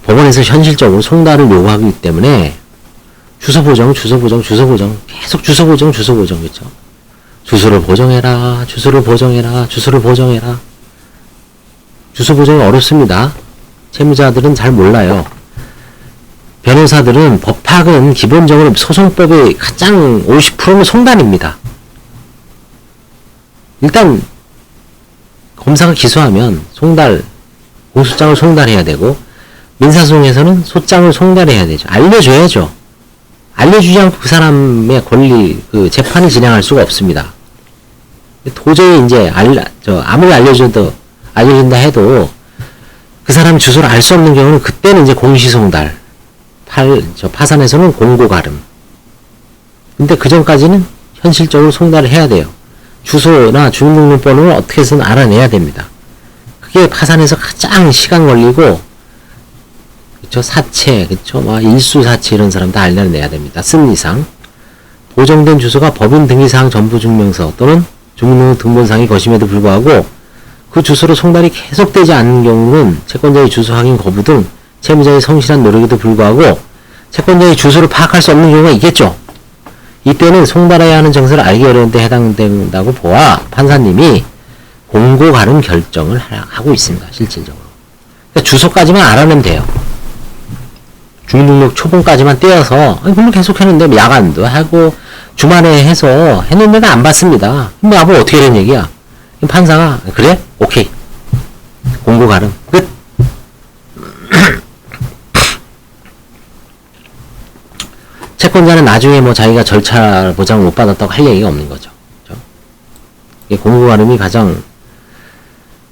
법원에서 현실적으로 송달을 요구하기 때문에 주소 보정, 계속 주소 보정, 그쵸? 주소를 보정해라. 주소 보정이 어렵습니다. 채무자들은 잘 몰라요. 변호사들은 법학은 기본적으로 소송법의 가장 50%는 송달입니다. 일단 검사가 기소하면 공소장을 송달해야 되고 민사소송에서는 소장을 송달해야 되죠. 알려줘야죠. 알려주지 않고 그 사람의 권리, 재판을 진행할 수가 없습니다. 도저히 이제 아무리 알려준다 해도 그 사람 주소를 알 수 없는 경우는 그때는 이제 공시송달, 파산에서는 공고가름. 근데 그 전까지는 현실적으로 송달을 해야 돼요. 주소나 주민등록번호를 어떻게 해서는 알아내야 됩니다. 그게 파산에서 가장 시간 걸리고, 그쵸? 사채, 그쵸? 일수사채 이런 사람 다 알아내야 됩니다. 쓴이상. 보정된 주소가 법인 등기사항 전부증명서 또는 주민등록 등본상이 것임에도 불구하고 그 주소로 송달이 계속되지 않는 경우는 채권자의 주소 확인 거부 등 채무자의 성실한 노력에도 불구하고 채권자의 주소를 파악할 수 없는 경우가 있겠죠. 이때는 송달해야 하는 정서를 알기 어려운 데 해당된다고 보아 판사님이 공고 가름 결정을 하고 있습니다. 실질적으로. 그러니까 주소까지만 알아내면 돼요. 주민등록 초본까지만 떼어서 물론 계속 했는데 야간도 하고 주말에 해서 했는데도 안 받습니다. 그럼 나보고 어떻게 되는 얘기야? 판사가 그래? 오케이. 공고 가름 끝. 채권자는 나중에 자기가 절차 보장을 못 받았다고 할 얘기가 없는 거죠. 그렇죠? 공고 가름이 가장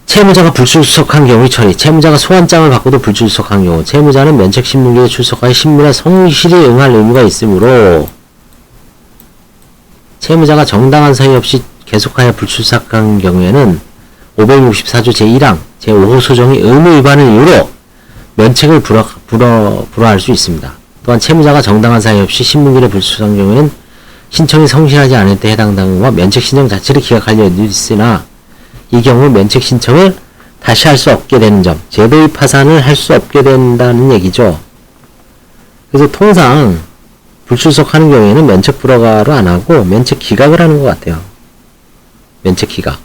채무자가 불출석한 경우의 처리, 채무자가 소환장을 받고도 불출석한 경우, 채무자는 면책신문기에 출석하여 신문에 성실히 응할 의무가 있으므로 채무자가 정당한 사유 없이 계속하여 불출석한 경우에는 564조 제1항 제5호 소정의 의무 위반을 이유로 면책을 불허할 수 있습니다. 또한 채무자가 정당한 사유 없이 신문기에 불출석한 경우에는 신청이 성실하지 않을 때 해당하는 것과 면책 신청 자체를 기각하려 있으나 이 경우 면책 신청을 다시 할 수 없게 되는 점, 제도의 파산을 할 수 없게 된다는 얘기죠. 그래서 통상 불출석하는 경우에는 면책 불허가로 안 하고 면책 기각을 하는 것 같아요. 면책 기각.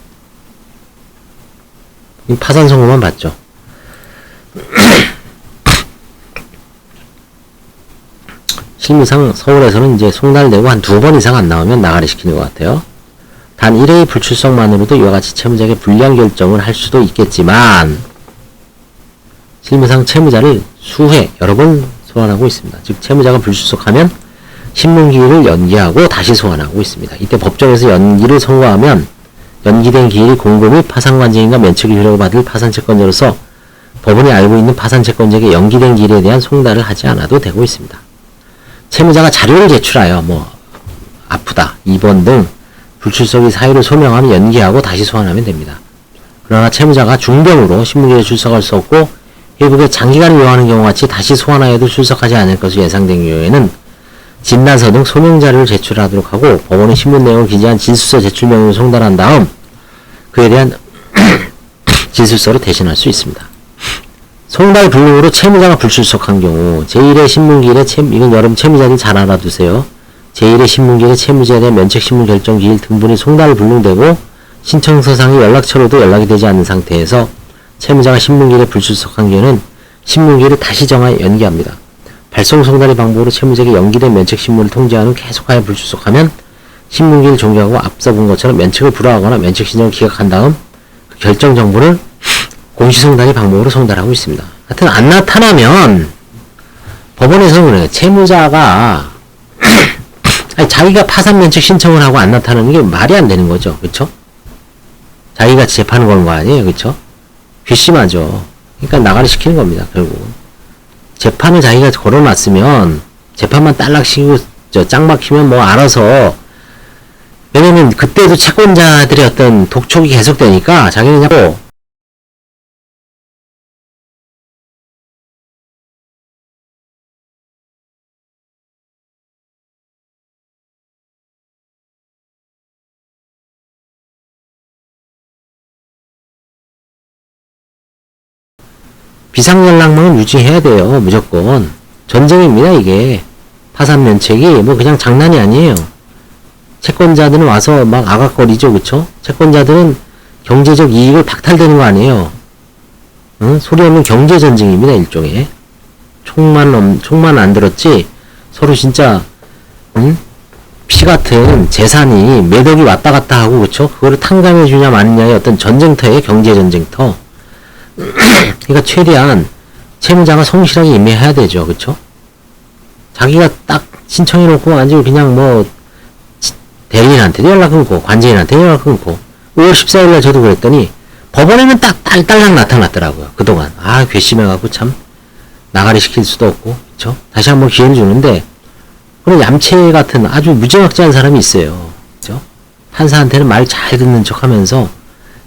파산 선고만 받죠. 실무상 서울에서는 이제 송달되고 한 2번 이상 안 나오면 나가리 시키는 것 같아요. 단 1회의 불출석만으로도 이와 같이 채무자에게 불리한 결정을 할 수도 있겠지만 실무상 채무자를 수회 여러 번 소환하고 있습니다. 즉 채무자가 불출석하면 신문기일을 연기하고 다시 소환하고 있습니다. 이때 법정에서 연기를 선고하면 연기된 기일이 공고 및 파산관제인과 면책을 효력을 받을 파산채권자로서 법원이 알고 있는 파산채권자에게 연기된 기일에 대한 송달을 하지 않아도 되고 있습니다. 채무자가 자료를 제출하여 아프다, 입원 등 불출석의 사유를 소명하면 연기하고 다시 소환하면 됩니다. 그러나 채무자가 중병으로 신문기일에 출석할 수 없고 회복에 장기간을 요하는 경우 같이 다시 소환하여도 출석하지 않을 것으로 예상된 경우에는 진단서 등 소명자료를 제출하도록 하고 법원의 신문 내용을 기재한 진술서 제출 명령을 송달한 다음 그에 대한 진술서를 대신할 수 있습니다. 송달 불능으로 채무자가 불출석한 경우 제1회 신문기일에 이건 여러분 채무자들 잘 알아두세요. 제1회 신문기일에 채무자에 대한 면책신문 결정기일 등본이 송달 불능되고 신청서상의 연락처로도 연락이 되지 않는 상태에서 채무자가 신문기일에 불출석한 경우는 신문기일을 다시 정하여 연기합니다. 발송 송달의 방법으로 채무자에게 연기된 면책신문을 통지한 후 계속하여 불출석하면 신문기일을 종료하고 앞서 본 것처럼 면책을 불허하거나 면책신청을 기각한 다음 그 결정 정보를 공시송달의 방법으로 송달하고 있습니다. 하여튼 안 나타나면 법원에서는 그래요. 채무자가 아니, 자기가 파산면책 신청을 하고 안 나타나는 게 말이 안 되는 거죠. 그쵸? 자기가 재판을 건 거 아니에요. 그쵸? 괘씸하죠. 그러니까 나가리 시키는 겁니다. 결국 재판을 자기가 걸어놨으면 재판만 딸락시키고 짱 막히면 알아서, 왜냐면 그때도 채권자들의 어떤 독촉이 계속되니까 자기는 자꾸 비상연락망은 유지해야 돼요. 무조건. 전쟁입니다, 이게. 파산면책이 그냥 장난이 아니에요. 채권자들은 와서 막 아각거리죠, 그쵸? 채권자들은 경제적 이익을 박탈되는 거 아니에요. 응? 소리 없는 경제전쟁입니다, 일종의. 총만 안 들었지, 서로 진짜, 피 같은 재산이 매덕이 왔다 갔다 하고, 그쵸? 그거를 탕감해주냐 마느냐의 어떤 전쟁터예요, 경제전쟁터. 그러니까 최대한 채무자가 성실하게 임해야 되죠. 그쵸? 자기가 딱 신청해놓고 아주 그냥 대리인한테도 연락 끊고 관제인한테도 연락 끊고 5월 14일날 저도 그랬더니 법원에는 딱 딸딸랑 나타났더라고요. 그동안 괘씸해갖고 참 나가리 시킬 수도 없고 그쵸? 다시 한번 기회를 주는데 그런 얌체 같은 아주 무지막지한 사람이 있어요. 그쵸? 판사한테는 말 잘 듣는 척하면서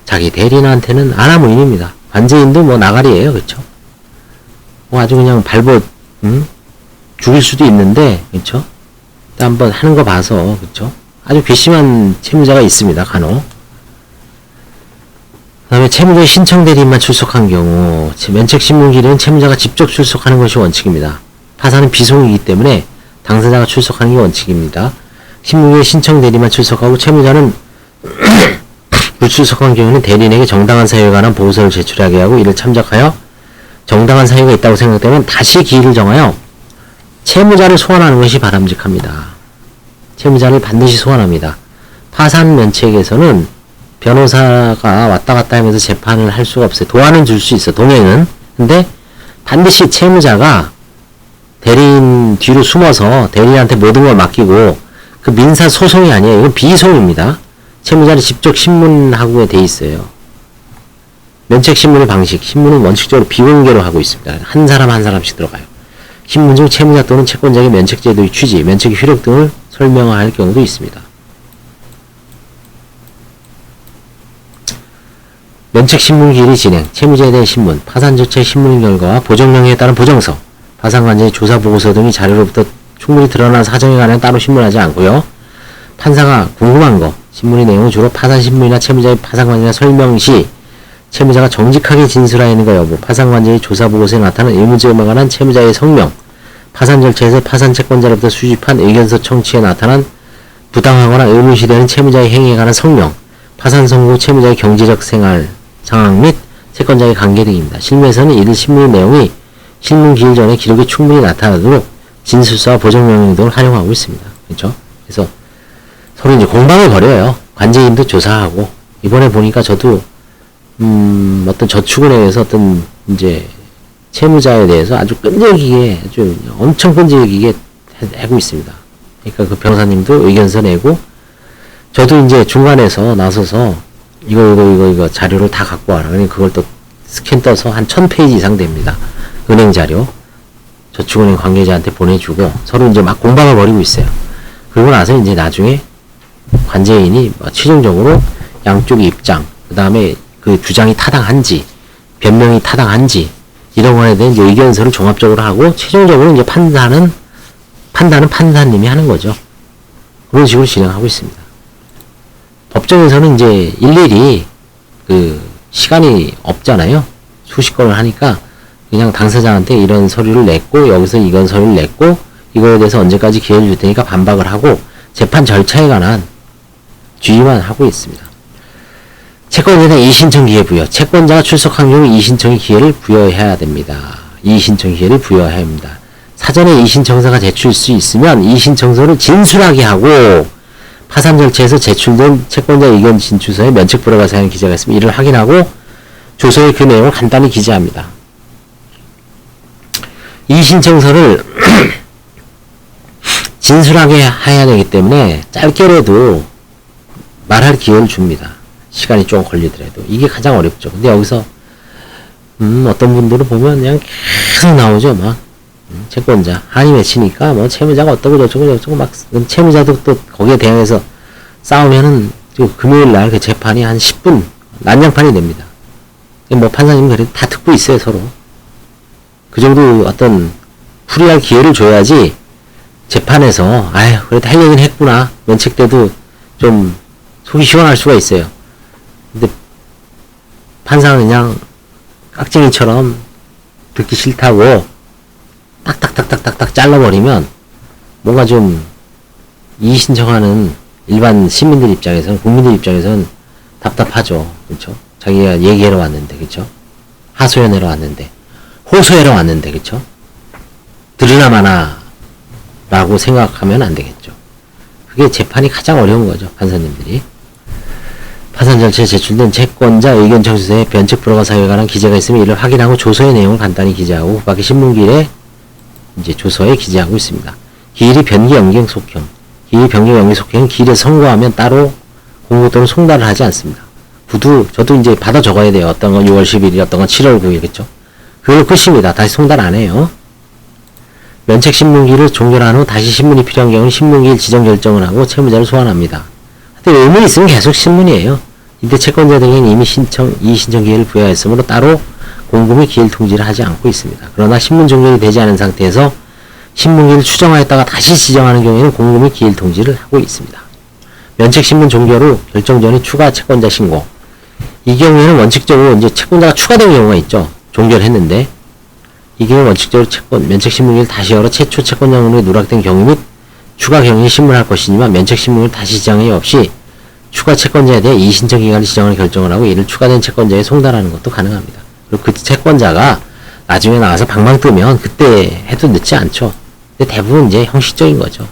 자기 대리인한테는 아나무인입니다. 관제인도 나가리예요. 그쵸? 아주 그냥 죽일 수도 있는데, 그쵸? 한번 하는 거 봐서, 그쵸? 아주 괘씸한 채무자가 있습니다. 간혹. 그 다음에 채무자의 신청 대리인만 출석한 경우 면책신문기일은 채무자가 직접 출석하는 것이 원칙입니다. 파산은 비송이기 때문에 당사자가 출석하는 게 원칙입니다. 신문기일 신청 대리만 출석하고 채무자는 불출석한 경우는 대리인에게 정당한 사유에 관한 보고서를 제출하게 하고 이를 참작하여 정당한 사유가 있다고 생각되면 다시 기일을 정하여 채무자를 소환하는 것이 바람직합니다. 채무자를 반드시 소환합니다. 파산 면책에서는 변호사가 왔다 갔다 하면서 재판을 할 수가 없어요. 도안은 줄 수 있어, 동행은. 근데 반드시 채무자가 대리인 뒤로 숨어서 대리인한테 모든 걸 맡기고 그 민사 소송이 아니에요. 이건 비소입니다. 채무자를 직접 신문하고 돼 있어요. 면책신문의 방식, 신문은 원칙적으로 비공개로 하고 있습니다. 한 사람 한 사람씩 들어가요. 신문 중 채무자 또는 채권자에게 면책제도의 취지, 면책의 효력 등을 설명할 경우도 있습니다. 면책신문기일의 진행, 채무자에 대한 신문, 파산조차의 신문 결과와 보정령에 따른 보정서, 파산관제의 조사보고서 등의 자료로부터 충분히 드러난 사정에 관한 따로 신문하지 않고요. 판사가 궁금한 거, 신문의 내용은 주로 파산신문이나 채무자의 파산관계나 설명 시 채무자가 정직하게 진술하여는 것 여부, 파산관제의 조사보고서에 나타난 의문점에 관한 채무자의 성명, 파산 절차에서 파산채권자로부터 수집한 의견서 청취에 나타난 부당하거나 의문시되는 채무자의 행위에 관한 성명, 파산 선고 채무자의 경제적 생활 상황 및 채권자의 관계 등입니다. 실무에서는 이들 신문의 내용이 신문 기일 전에 기록이 충분히 나타나도록 진술서와 보정명령 등을 활용하고 있습니다. 그렇죠? 그래서 서로 이제 공방을 벌여요. 관제인도 조사하고, 이번에 보니까 저도 어떤 저축은행에서 어떤 이제 채무자에 대해서 아주 끈질기게, 아주 엄청 끈질기게 하고 있습니다. 그러니까 그 변호사님도 의견서 내고, 저도 이제 중간에서 나서서 이거 자료를 다 갖고 와라. 그러니까 그걸 또 스캔 떠서 한 1000페이지 이상 됩니다. 은행 자료. 저축은행 관계자한테 보내주고 서로 이제 막 공방을 벌이고 있어요. 그러고 나서 이제 나중에 관제인이 최종적으로 양쪽의 입장, 그 다음에 그 주장이 타당한지, 변명이 타당한지, 이런 거에 대한 이제 의견서를 종합적으로 하고, 최종적으로 이제 판단은 판사님이 하는 거죠. 그런 식으로 진행하고 있습니다. 법정에서는 이제 일일이 그 시간이 없잖아요. 수십 건을 하니까 그냥 당사자한테 이런 서류를 냈고, 여기서 이건 서류를 냈고, 이거에 대해서 언제까지 기회를 줄 테니까 반박을 하고, 재판 절차에 관한 주의만 하고 있습니다. 채권에 대한 이의신청 기회 부여. 채권자가 출석한 경우 이의신청의 기회를 부여해야 됩니다. 이의신청 기회를 부여해야 합니다. 사전에 이의신청서가 제출할 수 있으면 이의신청서를 진술하게 하고, 파산 절차에서 제출된 채권자 의견 진술서에 면책 불허가 사용 기재가 있으면 이를 확인하고 조서에 그 내용을 간단히 기재합니다. 이의신청서를 진술하게 해야 되기 때문에 짧게라도 말할 기회를 줍니다. 시간이 좀 걸리더라도. 이게 가장 어렵죠. 근데 여기서 어떤 분들은 보면 그냥 계속 나오죠. 막 채권자 한이 맺히니까 뭐 채무자가 어떠고 저쩌고 막 채무자도 또 거기에 대응해서 싸우면은 금요일 날 그 재판이 한 10분 난장판이 됩니다. 뭐 판사님 그래도 다 듣고 있어요. 서로. 그 정도 어떤 풀이할 기회를 줘야지 재판에서 아유 그래도 할 얘기는 했구나 면책 때도 좀 속이 시원할 수가 있어요. 근데 판사는 그냥 깍쟁이처럼 듣기 싫다고 딱딱딱딱딱딱 잘라버리면 뭔가 좀 이의 신청하는 일반 시민들 입장에서는, 국민들 입장에서는 답답하죠. 그렇죠? 자기가 얘기하러 왔는데, 그렇죠? 하소연하러 왔는데, 호소하러 왔는데, 그렇죠? 들으나마나 라고 생각하면 안 되겠죠. 그게 재판이 가장 어려운 거죠. 판사님들이. 파산 절차에 제출된 채권자 의견 청구서에 변책 불허가 사유에 관한 기재가 있으면 이를 확인하고 조서의 내용을 간단히 기재하고 그 밖에 신문기일에 이제 조서에 기재하고 있습니다. 기일이 변기 연경 속형, 기일이 변기 연경 속형은 기일에 선고하면 따로 공고 또는 송달을 하지 않습니다. 저도 이제 받아 적어야 돼요. 어떤 건 6월 10일, 어떤 건 7월 9일이겠죠. 그걸 끝입니다. 다시 송달 안 해요. 면책 신문기일을 종결한 후 다시 신문이 필요한 경우는 신문기일 지정 결정을 하고 채무자를 소환합니다. 근데 의문이 있으면 계속 신문이에요. 이때 채권자들에게는 이미 이의신청 기회를 부여했으므로 따로 공금의 기일 통지를 하지 않고 있습니다. 그러나 신문 종결이 되지 않은 상태에서 신문기를 추정하였다가 다시 지정하는 경우에는 공금의 기일 통지를 하고 있습니다. 면책 신문 종결 후 결정 전에 추가 채권자 신고. 이 경우에는 원칙적으로 이제 채권자가 추가된 경우가 있죠. 종결했는데 이 경우 원칙적으로 면책 신문기를 다시 열어 최초 채권자금이 누락된 경우 및 추가 경위에 신문할 것이지만 면책 신문을 다시 지정이 없이 추가 채권자에 대해 이의신청 기간을 지정하는 결정을 하고 이를 추가된 채권자에 송달하는 것도 가능합니다. 그리고 그 채권자가 나중에 나와서 방방 뜨면 그때 해도 늦지 않죠. 근데 대부분 이제 형식적인 거죠.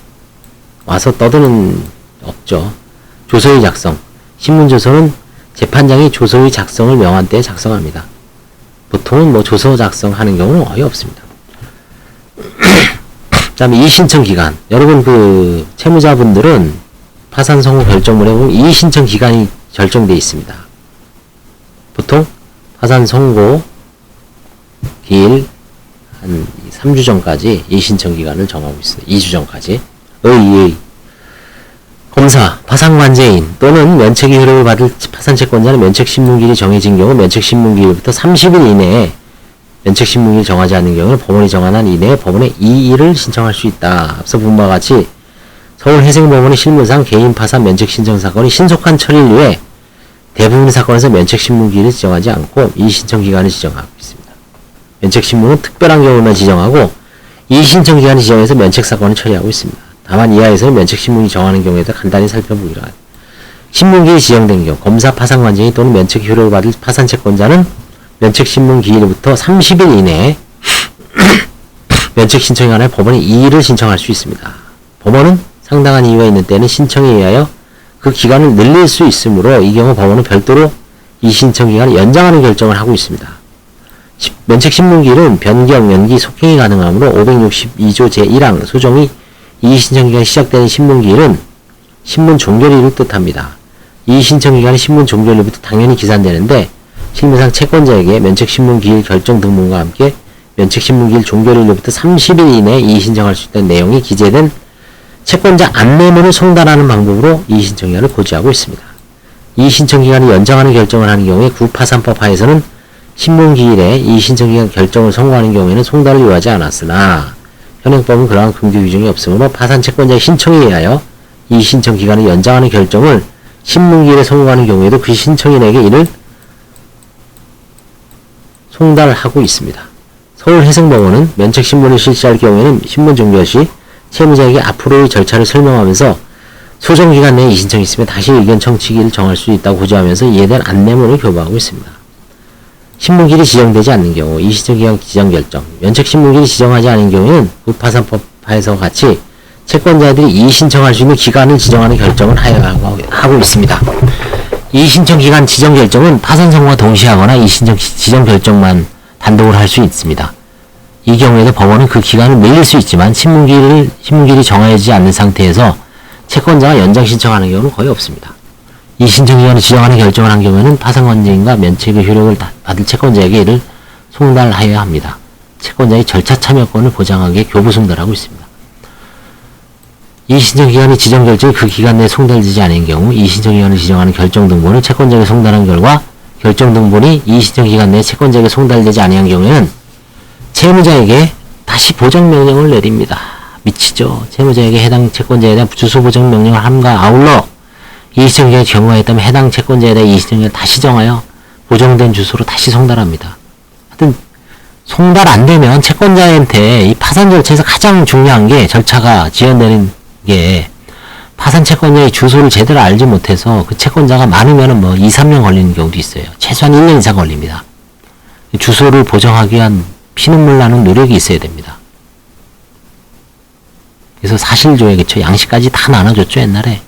와서 떠드는 없죠. 조서의 작성. 신문조서는 재판장이 조서의 작성을 명한 때에 작성합니다. 보통은 뭐 조서 작성하는 경우는 거의 없습니다. 그 다음에 이의신청 기간. 여러분 그 채무자분들은 파산 선고 결정문에 보면 이의신청 기간이 결정되어 있습니다. 보통 파산 선고 기일 한 3주 전까지 이의신청 기간을 정하고 있어요. 2주 전까지. 검사, 파산관제인 또는 면책의 효력을 받을 파산채권자는 면책신문기일이 정해진 경우 면책신문기일부터 30일 이내에 면책신문기일 정하지 않는 경우는 법원이 정한 한 이내에 법원에 이의를 신청할 수 있다. 앞서 본 바와 같이 서울해생법원의 실무상 개인 파산 면책신청 사건이 신속한 처리를 위해 대부분의 사건에서 면책신문기일을 지정하지 않고 이의신청기간을 지정하고 있습니다. 면책신문은 특별한 경우만 지정하고 이의신청기간을 지정해서 면책사건을 처리하고 있습니다. 다만 이하에서는 면책신문이 정하는 경우에 대해 간단히 살펴보기로 하죠. 신문기일이 지정된 경우 검사 파산관제인 또는 면책 효력을 받을 파산채권자는 면책신문기일부터 30일 이내에 면책신청에 관해 법원에 이의를 신청할 수 있습니다. 법원은 상당한 이유가 있는 때는 신청에 의하여 그 기간을 늘릴 수 있으므로 이 경우 법원은 별도로 이 신청 기간을 연장하는 결정을 하고 있습니다. 면책신문기일은 변경, 연기, 속행이 가능하므로 562조 제1항 소정이 이의신청기간이 시작되는 신문기일은 신문 종결일을 뜻합니다. 이의신청기간이 신문 종결일부터 당연히 기산되는데 실무상 채권자에게 면책신문기일 결정 등본과 함께 면책신문기일 종결일로부터 30일 이내에 이의신청할 수 있다는 내용이 기재된 채권자 안내문을 송달하는 방법으로 이의신청기간을 고지하고 있습니다. 이의신청기간을 연장하는 결정을 하는 경우에 구파산법 하에서는 신문기일에 이의신청기간 결정을 선고하는 경우에는 송달을 요하지 않았으나 현행법은 그러한 금기 규정이 없으므로 파산채권자의 신청에 의하여 이의신청기간을 연장하는 결정을 신문기일에 선고하는 경우에도 그 신청인에게 이를 송달하고 있습니다. 서울해상법원은 면책신문을 실시할 경우에는 신문 종결 시 채무자에게 앞으로의 절차를 설명하면서 소정기간 내에 이의신청이 있으면 다시 의견 청취기를 정할 수 있다고 고지하면서 이에 대한 안내문을 교부하고 있습니다. 신문기일이 지정되지 않는 경우 이의신청기간 지정결정, 면책신문기일이 지정하지 않은 경우에는 구파산법 하에서 같이 채권자들이 이의신청할 수 있는 기간을 지정하는 결정을 하고 있습니다. 이의신청기간 지정결정은 파산선고와 동시에 하거나 이의신청 지정결정만 단독으로 할 수 있습니다. 이 경우에도 법원은 그 기간을 늘릴 수 있지만 신문기일이 정해지지 않는 상태에서 채권자가 연장 신청하는 경우는 거의 없습니다. 이의신청기간을 지정하는 결정을 한 경우에는 파산권자인과 면책의 효력을 받을 채권자에게 이를 송달하여야 합니다. 채권자의 절차 참여권을 보장하기 위해 교부 송달하고 있습니다. 이의신청기간이 지정결정이 그 기간 내에 송달되지 않은 경우 이의신청기간을 지정하는 결정등본을 채권자에게 송달한 결과 결정등본이 이의신청기간 내에 채권자에게 송달되지 아니한 경우에는 채무자에게 다시 보정명령을 내립니다. 미치죠. 채무자에게 해당 채권자에 대한 주소 보정명령을 함과 아울러 이의신청기간이 경과했다면 해당 채권자에 대한 이의신청기간을 다시 정하여 보정된 주소로 다시 송달합니다. 하여튼 송달 안 되면 채권자한테 이 파산 절차에서 가장 중요한 게 절차가 지연되는 게 파산 채권자의 주소를 제대로 알지 못해서 그 채권자가 많으면 뭐 2, 3년 걸리는 경우도 있어요. 최소한 1년 이상 걸립니다. 주소를 보정하기 위한 피눈물 나는 노력이 있어야 됩니다. 그래서 사실조회, 그쵸? 양식까지 다 나눠줬죠, 옛날에.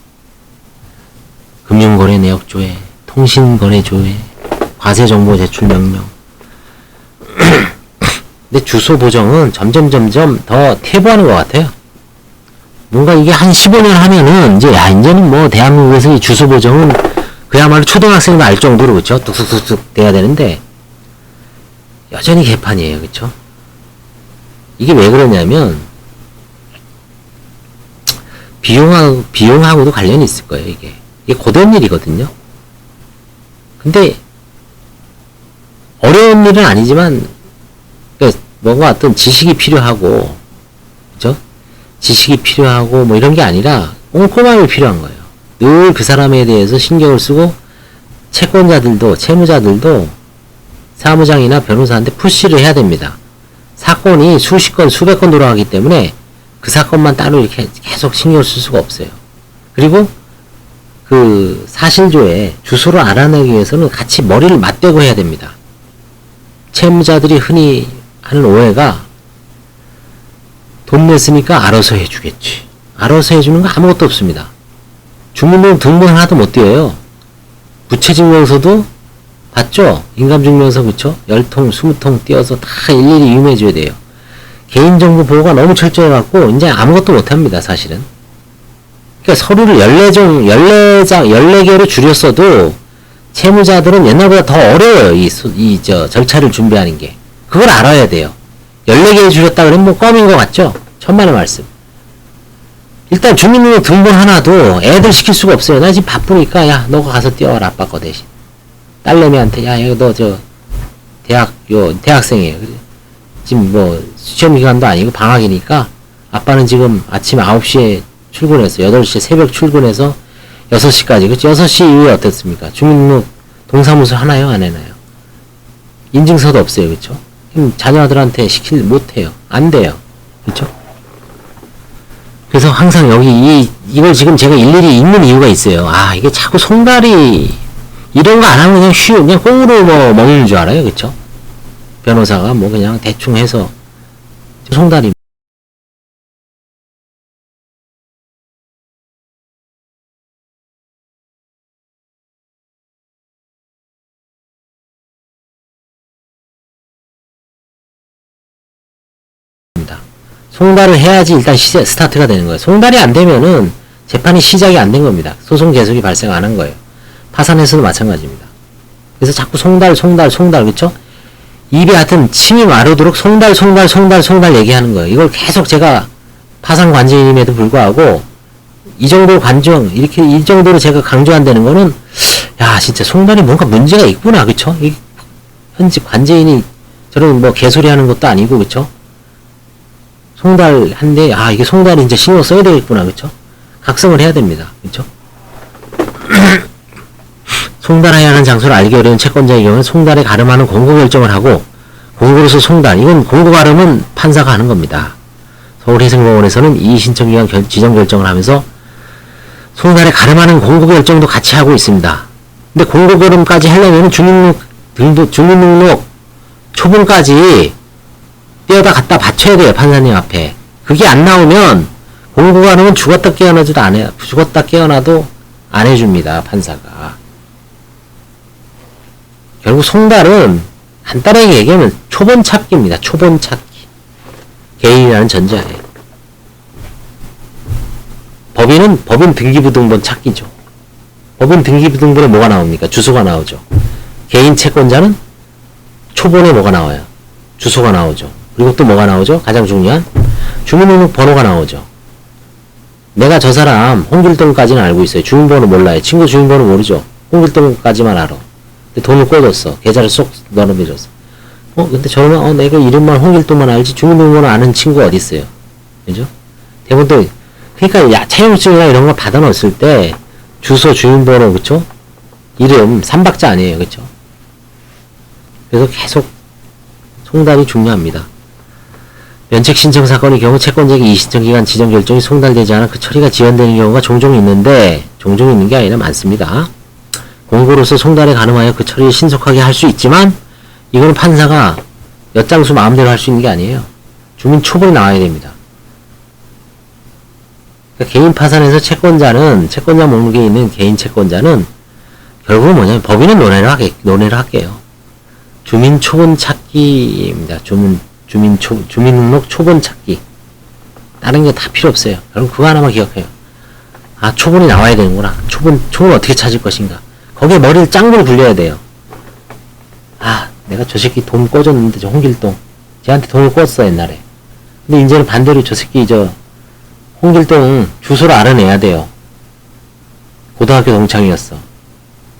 금융거래 내역조회, 통신거래조회, 과세정보 제출 명령. 근데 주소 보정은 점점 더 퇴보하는 것 같아요. 뭔가 이게 한 15년 하면은, 이제는 뭐, 대한민국에서 이 주소 보정은 그야말로 초등학생도 알 정도로, 그쵸? 뚝뚝뚝뚝 돼야 되는데, 여전히 개판이에요, 그쵸? 이게 왜 그러냐면, 비용하고도 관련이 있을 거예요, 이게. 이게 고된 일이거든요. 근데, 어려운 일은 아니지만, 뭔가 어떤 지식이 필요하고, 그죠? 지식이 필요하고, 뭐 이런 게 아니라, 꼼꼼함이 필요한 거예요. 늘 그 사람에 대해서 신경을 쓰고, 채권자들도, 채무자들도, 사무장이나 변호사한테 푸시를 해야 됩니다. 사건이 수십 건, 수백 건 돌아가기 때문에, 그 사건만 따로 이렇게 계속 신경을 쓸 수가 없어요. 그리고, 그 사실조에 주소를 알아내기 위해서는 같이 머리를 맞대고 해야 됩니다. 채무자들이 흔히 하는 오해가 돈 냈으니까 알아서 해주겠지. 알아서 해주는 거 아무것도 없습니다. 주민등록 등본 하나도 못 띄어요. 부채증명서도 봤죠? 인감증명서 그쵸? 10통, 20통 띄어서 다 일일이 유임해줘야 돼요. 개인정보 보호가 너무 철저해갖고 이제 아무것도 못합니다. 사실은. 그러니까 서류를 14개로 줄였어도 채무자들은 옛날보다 더 어려워요. 절차를 준비하는 게. 그걸 알아야 돼요. 14개 줄였다 그러면 뭐 껌인 것 같죠? 천만의 말씀. 일단 주민등록 등본 하나도 애들 시킬 수가 없어요. 나 지금 바쁘니까 야 너가 가서 띄워라 아빠 거 대신. 딸내미한테 야 이거 너 저 대학생이에요. 지금 뭐 시험 기간도 아니고 방학이니까 아빠는 지금 아침 9시에 출근해서 8시에 새벽 출근해서 6시까지 그치? 6시 이후에 어떻습니까? 주민등록 동사무소 하나요? 안 해나요? 인증서도 없어요. 그쵸? 자녀들한테 못해요. 안 돼요. 그쵸? 그래서 항상 여기 이걸 지금 제가 일일이 읽는 이유가 있어요. 아, 이게 자꾸 송달이 이런 거 안 하면 그냥 꽁으로 뭐 먹는 줄 알아요. 그쵸? 변호사가 뭐 그냥 대충 해서 송달이 송달을 해야지 일단 스타트가 되는 거예요. 송달이 안 되면은 재판이 시작이 안 된 겁니다. 소송 계속이 발생 안 한 거예요. 파산에서도 마찬가지입니다. 그래서 자꾸 송달, 그쵸? 입에 하여튼 침이 마르도록 송달 얘기하는 거예요. 이걸 계속 제가 파산 관제인임에도 불구하고 이 정도 이 정도로 제가 강조한다는 거는, 야, 진짜 송달이 뭔가 문제가 있구나, 그쵸? 이 현직 관제인이 저런 뭐 개소리 하는 것도 아니고, 그쵸? 송달 한데, 아, 이게 송달이 이제 신경 써야 되겠구나, 그쵸? 각성을 해야 됩니다, 그쵸? 송달해야 하는 장소를 알기 어려운 채권자의 경우는 송달에 가름하는 공고 결정을 하고, 공고로서 송달, 이건 공고 가름은 판사가 하는 겁니다. 서울해상공원에서는 이 신청기간 지정 결정을 하면서 송달에 가름하는 공고 결정도 같이 하고 있습니다. 근데 공고 결정까지 하려면 주민등록 초본까지 떼어다 갖다 바쳐야 돼요, 판사님 앞에. 그게 안 나오면 공고 가름은 죽었다 깨어나도 안 해줍니다, 판사가. 결국 송달은 간단하게 얘기하면 초본 찾기입니다. 초본 찾기. 개인이라는 전제하에. 법인 등기부등본 찾기죠. 법인 등기부등본에 뭐가 나옵니까? 주소가 나오죠. 개인 채권자는 초본에 뭐가 나와요? 주소가 나오죠. 그리고 또 뭐가 나오죠? 가장 중요한 주민등록번호가 나오죠. 내가 저 사람 홍길동까지는 알고 있어요. 주민번호 몰라요. 친구 주민번호 모르죠. 홍길동까지만 알아. 근데 돈을 꿔줬어. 계좌를 쏙 넣어내줬어. 근데 저는 내가 이름만 홍길동만 알지 주민등록번호 아는 친구가 어디 있어요. 그죠? 대부분 또 그러니까 차용증이나 이런 거 받아 넣었을 때 주소, 주민번호, 그쵸? 이름 3박자 아니에요, 그쵸? 그래서 계속 송달이 중요합니다. 면책 신청 사건의 경우 채권자에게 이 신청기간 지정 결정이 송달되지 않아 그 처리가 지연되는 경우가 종종 있는 게 아니라 많습니다. 공고로서 송달에 가늠하여 그 처리를 신속하게 할 수 있지만 이거는 판사가 엿장수 마음대로 할 수 있는 게 아니에요. 주민 초본이 나와야 됩니다. 그러니까 개인 파산에서 채권자 목록에 있는 개인 채권자는 결국은 뭐냐면 법인은 논의를 할게요. 주민 초본 찾기입니다. 주민등록 초본 찾기. 다른 게 다 필요 없어요. 여러분 그거 하나만 기억해요. 아, 초본이 나와야 되는구나. 초본 어떻게 찾을 것인가. 거기에 머리를 짱구로 굴려야 돼요. 아, 내가 저 새끼 돈 꿔줬는데, 저 홍길동. 쟤한테 돈을 꿨어, 옛날에. 근데 이제는 반대로 저 새끼, 홍길동 주소를 알아내야 돼요. 고등학교 동창이었어.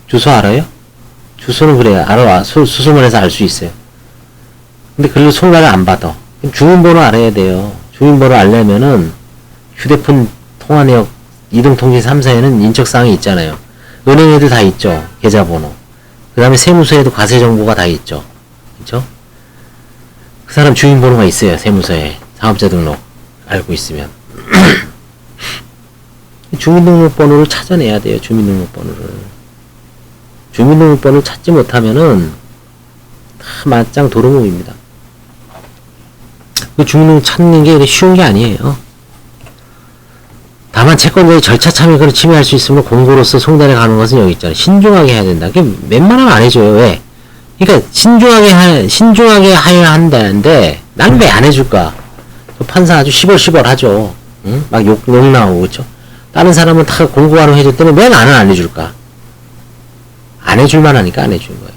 주소 알아요? 주소는 그래야 알아와. 수소문해서 알 수 있어요. 근데 그걸로 송달을 안 받아. 주민번호 알아야 돼요. 주민번호 알려면은 휴대폰 통화내역 이동통신 3사에는 인적사항이 있잖아요. 은행에도 다 있죠. 계좌번호. 그 다음에 세무서에도 과세정보가 다 있죠. 그쵸? 그 사람 주민번호가 있어요. 세무서에. 사업자 등록 알고 있으면. 주민등록번호를 찾아내야 돼요. 주민등록번호를 찾지 못하면은 다 맞짱 도루묵입니다. 그 주민등록 찾는 게 쉬운 게 아니에요. 다만 채권자의 절차 참여를 침해할 수 있으므로 공고로서 송달에 가는 것은 여기 있잖아요. 신중하게 해야 된다. 그게 웬만하면 안 해줘요. 왜? 그러니까 신중하게 하여야 한다는데 난 왜 안 해줄까? 판사 아주 시벌시벌 하죠. 응? 막 욕 나오고 그쵸? 다른 사람은 다 공고하러 해줬더니 왜 나는 안 해줄까? 안 해줄만 하니까 안 해주는 거예요.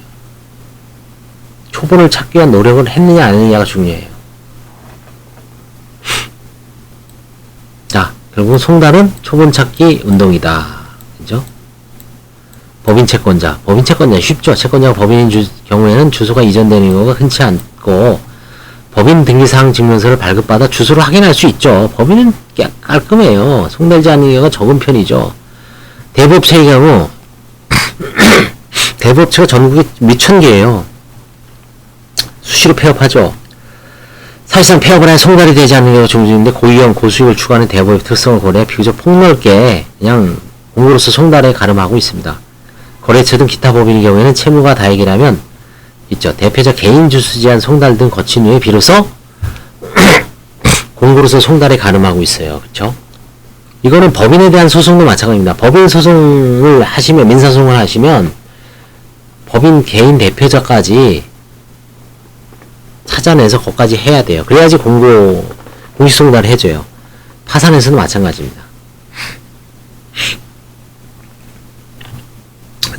초본을 찾기 위한 노력을 했느냐 안 했느냐가 중요해요. 자, 결국 송달은 초본 찾기 운동이다. 그죠? 법인 채권자 쉽죠. 채권자가 법인인 경우에는 주소가 이전되는 경우가 흔치 않고 법인 등기사항 증명서를 발급받아 주소를 확인할 수 있죠. 법인은 깔끔해요. 송달지 않는 경우가 적은 편이죠. 대부업체의 경우 대부업체가 전국에 몇천 개예요. 수시로 폐업하죠. 사실상 폐업을 해 송달이 되지 않는 경우가 종종 있는데 고위험, 고수익을 추구하는 대부업의 특성을 고려해 비교적 폭넓게 그냥 공고로서 송달에 가름하고 있습니다. 거래처 등 기타 법인의 경우에는 채무가 다액이라면 있죠. 대표적 개인 주수 제한 송달 등 거친 후에 비로소 공고로서 송달에 가름하고 있어요. 그쵸? 이거는 법인에 대한 소송도 마찬가지입니다. 법인 소송을 하시면, 민사소송을 하시면 법인 개인 대표자까지 찾아내서 거기까지 해야 돼요. 그래야지 공고 공시송달을 해줘요. 파산에서도 마찬가지입니다.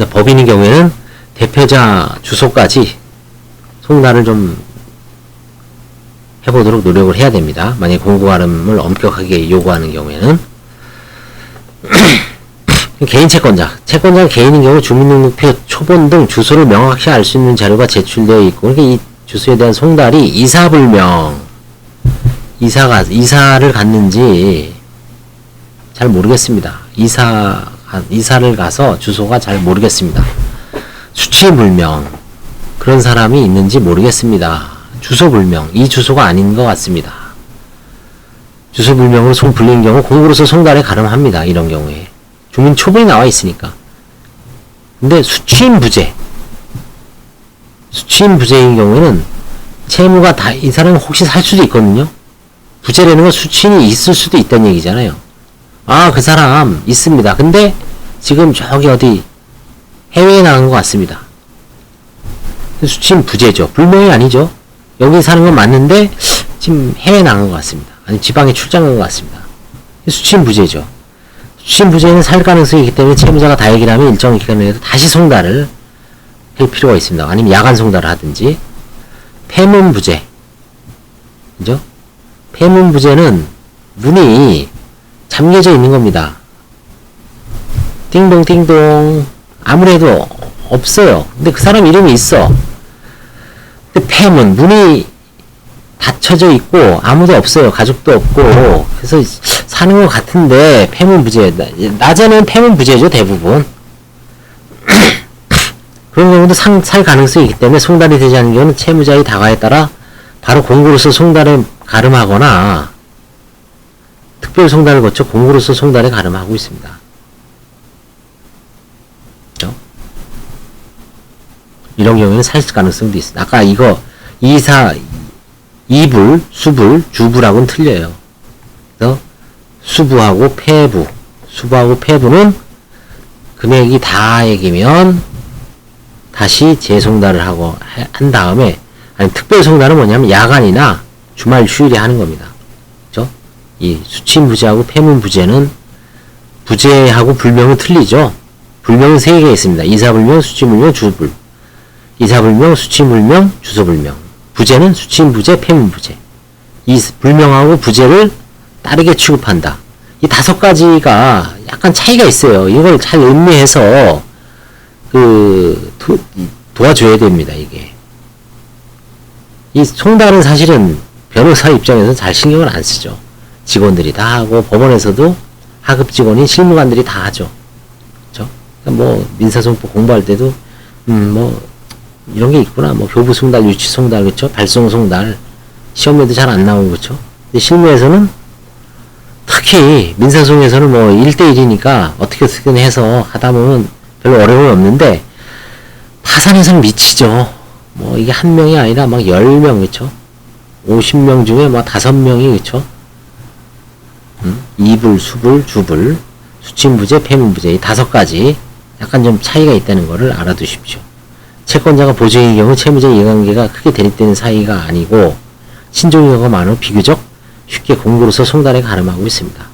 법인의 경우에는 대표자 주소까지 송달을 좀 해보도록 노력을 해야 됩니다. 만약에 공고가름을 엄격하게 요구하는 경우에는. 개인 채권자. 채권자가 개인인 경우 주민등록표, 초본 등 주소를 명확히 알 수 있는 자료가 제출되어 있고, 그러니까 이 주소에 대한 송달이 이사불명. 이사를 갔는지 잘 모르겠습니다. 이사를 가서 주소가 잘 모르겠습니다. 수치불명. 그런 사람이 있는지 모르겠습니다. 주소불명. 이 주소가 아닌 것 같습니다. 주소불명으로 송 불린 경우 공고로서 송달에 가름합니다. 이런 경우에. 주민 초본이 나와 있으니까. 근데 수취인부재인 경우에는 채무가 다, 이 사람은 혹시 살 수도 있거든요. 부재라는 건 수취인이 있을 수도 있다는 얘기잖아요. 아, 그 사람 있습니다. 근데 지금 저기 어디 해외에 나간 것 같습니다. 수취인 부재죠. 불명이 아니죠. 여기 사는 건 맞는데 지금 해외에 나간 것 같습니다. 아니 지방에 출장 간 것 같습니다. 수취인 부재죠. 수취인 부재는 살 가능성이 있기 때문에 채무자가 다액이라면 일정 기간 내에서 다시 송달을 할 필요가 있습니다. 아니면 야간 송달을 하든지. 폐문부재. 그죠? 폐문부재는 문이 잠겨져 있는 겁니다. 띵동띵동. 아무래도 없어요. 근데 그 사람 이름이 있어. 근데 폐문, 문이 닫혀져 있고 아무도 없어요. 가족도 없고. 그래서 사는 것 같은데 폐문부재. 낮에는 폐문부재죠, 대부분. 그런 경우도 살 가능성이 있기 때문에 송달이 되지 않는 경우는 채무자의 다가에 따라 바로 공고로서 송달에 가름하거나 특별 송달을 거쳐 공고로서 송달에 가름하고 있습니다. 그렇죠? 이런 경우에는 살 가능성도 있습니다. 아까 이거 이불, 수불, 주불하고는 틀려요. 그래서 수부하고 폐부는 금액이 다액이면 다시 재송달을 하고 한 다음에, 아니 특별 송달은 뭐냐면 야간이나 주말 휴일에 하는 겁니다. 그죠? 이 수취인부재하고 폐문부재는 부재하고 불명은 틀리죠. 불명은 3개가 있습니다. 이사불명, 수취불명, 주불. 이사불명, 수취불명, 주소불명. 부재는 수취인부재, 폐문부재. 이 불명하고 부재를 다르게 취급한다. 이 5가지가 약간 차이가 있어요. 이걸 잘 음미해서 도와줘야 됩니다. 이게. 이 송달은 사실은 변호사 입장에서 잘 신경을 안 쓰죠. 직원들이 다 하고 법원에서도 하급 직원인 실무관들이 다 하죠. 그렇죠? 뭐 민사소송법 공부할 때도 뭐 이런 게 있구나. 뭐 교부 송달, 유치 송달, 그렇죠? 발송 송달. 시험에도 잘 안 나오고, 그렇죠? 근데 실무에서는 특히 민사소송에서는 뭐 1대1이니까 어떻게든 해서 하다 보면 별로 어려움이 없는데 파산에서는 미치죠. 뭐 이게 한 명이 아니라 막 10명, 그쵸? 50명 중에 막 5명이, 그쵸? 이불, 수불, 주불, 수취인부재, 폐문부재, 이 5가지 약간 좀 차이가 있다는 것을 알아두십시오. 채권자가 보증인 경우 채무자 이해관계가 크게 대립되는 사이가 아니고 신종의 경우가 많아 비교적 쉽게 공고로서 송달에 가름하고 있습니다.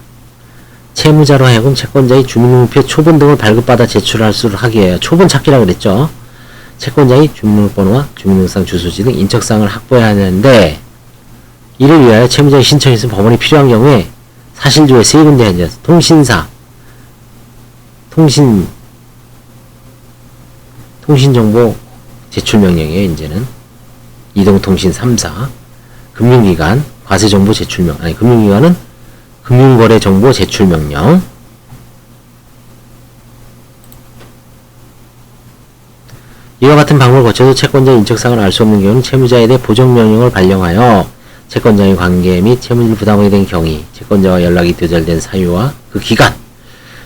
채무자로 하여금 채권자의 주민등록표 초본 등을 발급받아 제출할 수 하기 위하여 초본 찾기라고 그랬죠. 채권자의 주민등록번호와 주민등록상 주소지 등 인적사항을 확보해야 하는데 이를 위하여 채무자의 신청이 있으면 법원이 필요한 경우에 사실조회 3군데 앉아서 통신사, 통신정보 제출명령이에요. 이제는 이동통신 3사, 금융기관 과세정보 제출명, 아니 금융기관은 금융거래정보 제출명령. 이와 같은 방법을 거쳐도 채권자의 인적사항을 알 수 없는 경우는 채무자에 대해 보정명령을 발령하여 채권자의 관계 및 채무를 부담하게 된 경위, 채권자와 연락이 두절된 사유와 그 기간,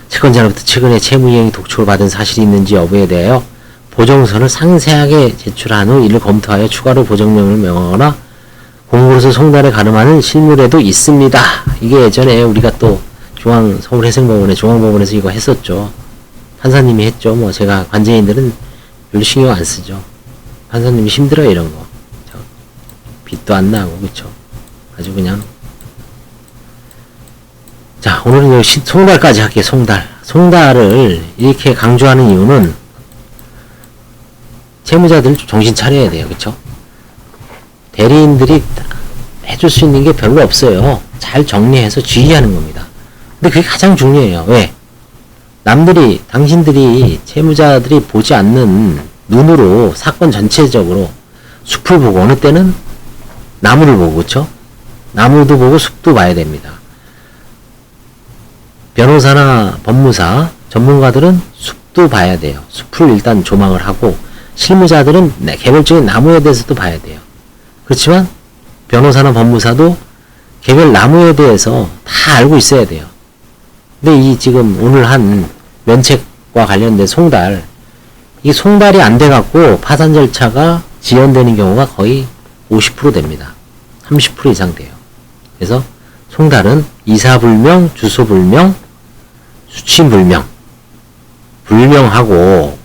채권자로부터 최근에 채무이행 독촉을 받은 사실이 있는지 여부에 대하여 보정서를 상세하게 제출한 후 이를 검토하여 추가로 보정명령을 명하거나 공고로서 송달에 가름하는 실무례도 있습니다. 이게 예전에 우리가 또 서울해상법원에 중앙법원에서 이거 했었죠. 판사님이 했죠. 뭐 제가 관제인들은 별로 신경 안 쓰죠. 판사님이 힘들어요, 이런 거. 빚도 안 나고, 그쵸? 아주 그냥 자, 오늘은 송달까지 할게요. 송달을 이렇게 강조하는 이유는 채무자들 정신 차려야 돼요. 그쵸? 대리인들이 해줄 수 있는 게 별로 없어요. 잘 정리해서 지휘하는 겁니다. 근데 그게 가장 중요해요. 왜? 남들이, 당신들이, 채무자들이 보지 않는 눈으로 사건 전체적으로 숲을 보고, 어느 때는 나무를 보고, 그쵸? 나무도 보고 숲도 봐야 됩니다. 변호사나 법무사, 전문가들은 숲도 봐야 돼요. 숲을 일단 조망을 하고, 실무자들은 개별적인 나무에 대해서도 봐야 돼요. 그렇지만 변호사나 법무사도 개별 나무에 대해서 다 알고 있어야 돼요. 근데 이 지금 오늘 한 면책과 관련된 송달, 이 송달이 안 돼갖고 파산 절차가 지연되는 경우가 거의 50% 됩니다. 30% 이상 돼요. 그래서 송달은 이사불명, 주소불명, 수취인불명, 불명하고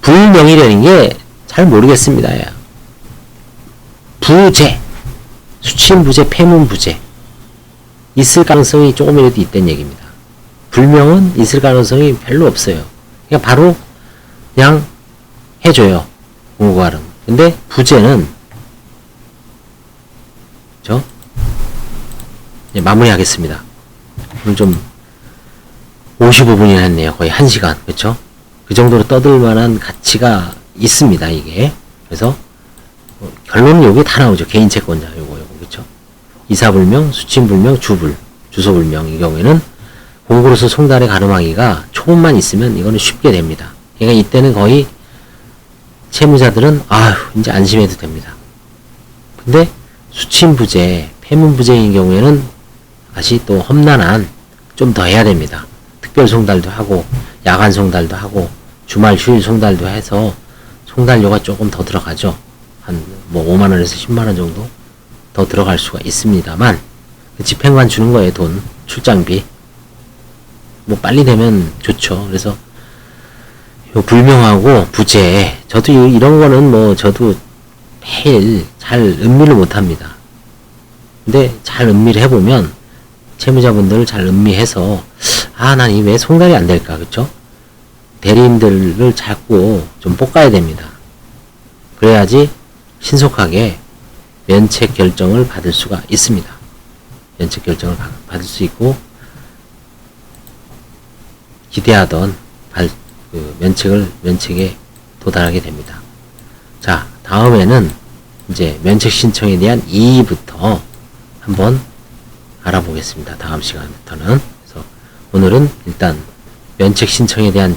불명이라는 게 잘 모르겠습니다. 부재, 수취인부재, 폐문부재 있을 가능성이 조금이라도 있다는 얘기입니다. 불명은 있을 가능성이 별로 없어요. 그냥 바로 그냥 해줘요. 공고활은. 근데 부재는 마무리하겠습니다. 오늘 좀 55분이나 했네요. 거의 1시간. 그쵸? 그 정도로 떠들 만한 가치가 있습니다. 이게. 그래서 결론은 여기 다 나오죠. 개인채권자 요거 그쵸? 이사불명, 수취인불명, 주소불명 이 경우에는 공고로서 송달의 가름하기가 초본만 있으면 이거는 쉽게 됩니다. 그러니까 이때는 거의 채무자들은 이제 안심해도 됩니다. 근데 수취인부재, 폐문부재인 경우에는 다시 또 험난한 좀 더 해야 됩니다. 특별 송달도 하고 야간 송달도 하고 주말 휴일 송달도 해서 송달료가 조금 더 들어가죠. 한 5만원에서 10만원 정도 더 들어갈 수가 있습니다만 집행관 주는 거예요. 돈, 출장비. 빨리 되면 좋죠. 그래서 요 불명하고 부재, 저도 이런 거는 저도 매일 잘 음미를 못합니다. 근데 잘 음미를 해보면 채무자분들을 잘 음미해서 난 이 왜 송달이 안 될까, 그쵸? 대리인들을 자꾸 좀 볶아야 됩니다. 그래야지 신속하게 면책 결정을 받을 수가 있습니다. 면책 결정을 받을 수 있고 기대하던 면책에 도달하게 됩니다. 자, 다음에는 이제 면책 신청에 대한 이의부터 한번 알아보겠습니다. 다음 시간부터는. 그래서 오늘은 일단 면책 신청에 대한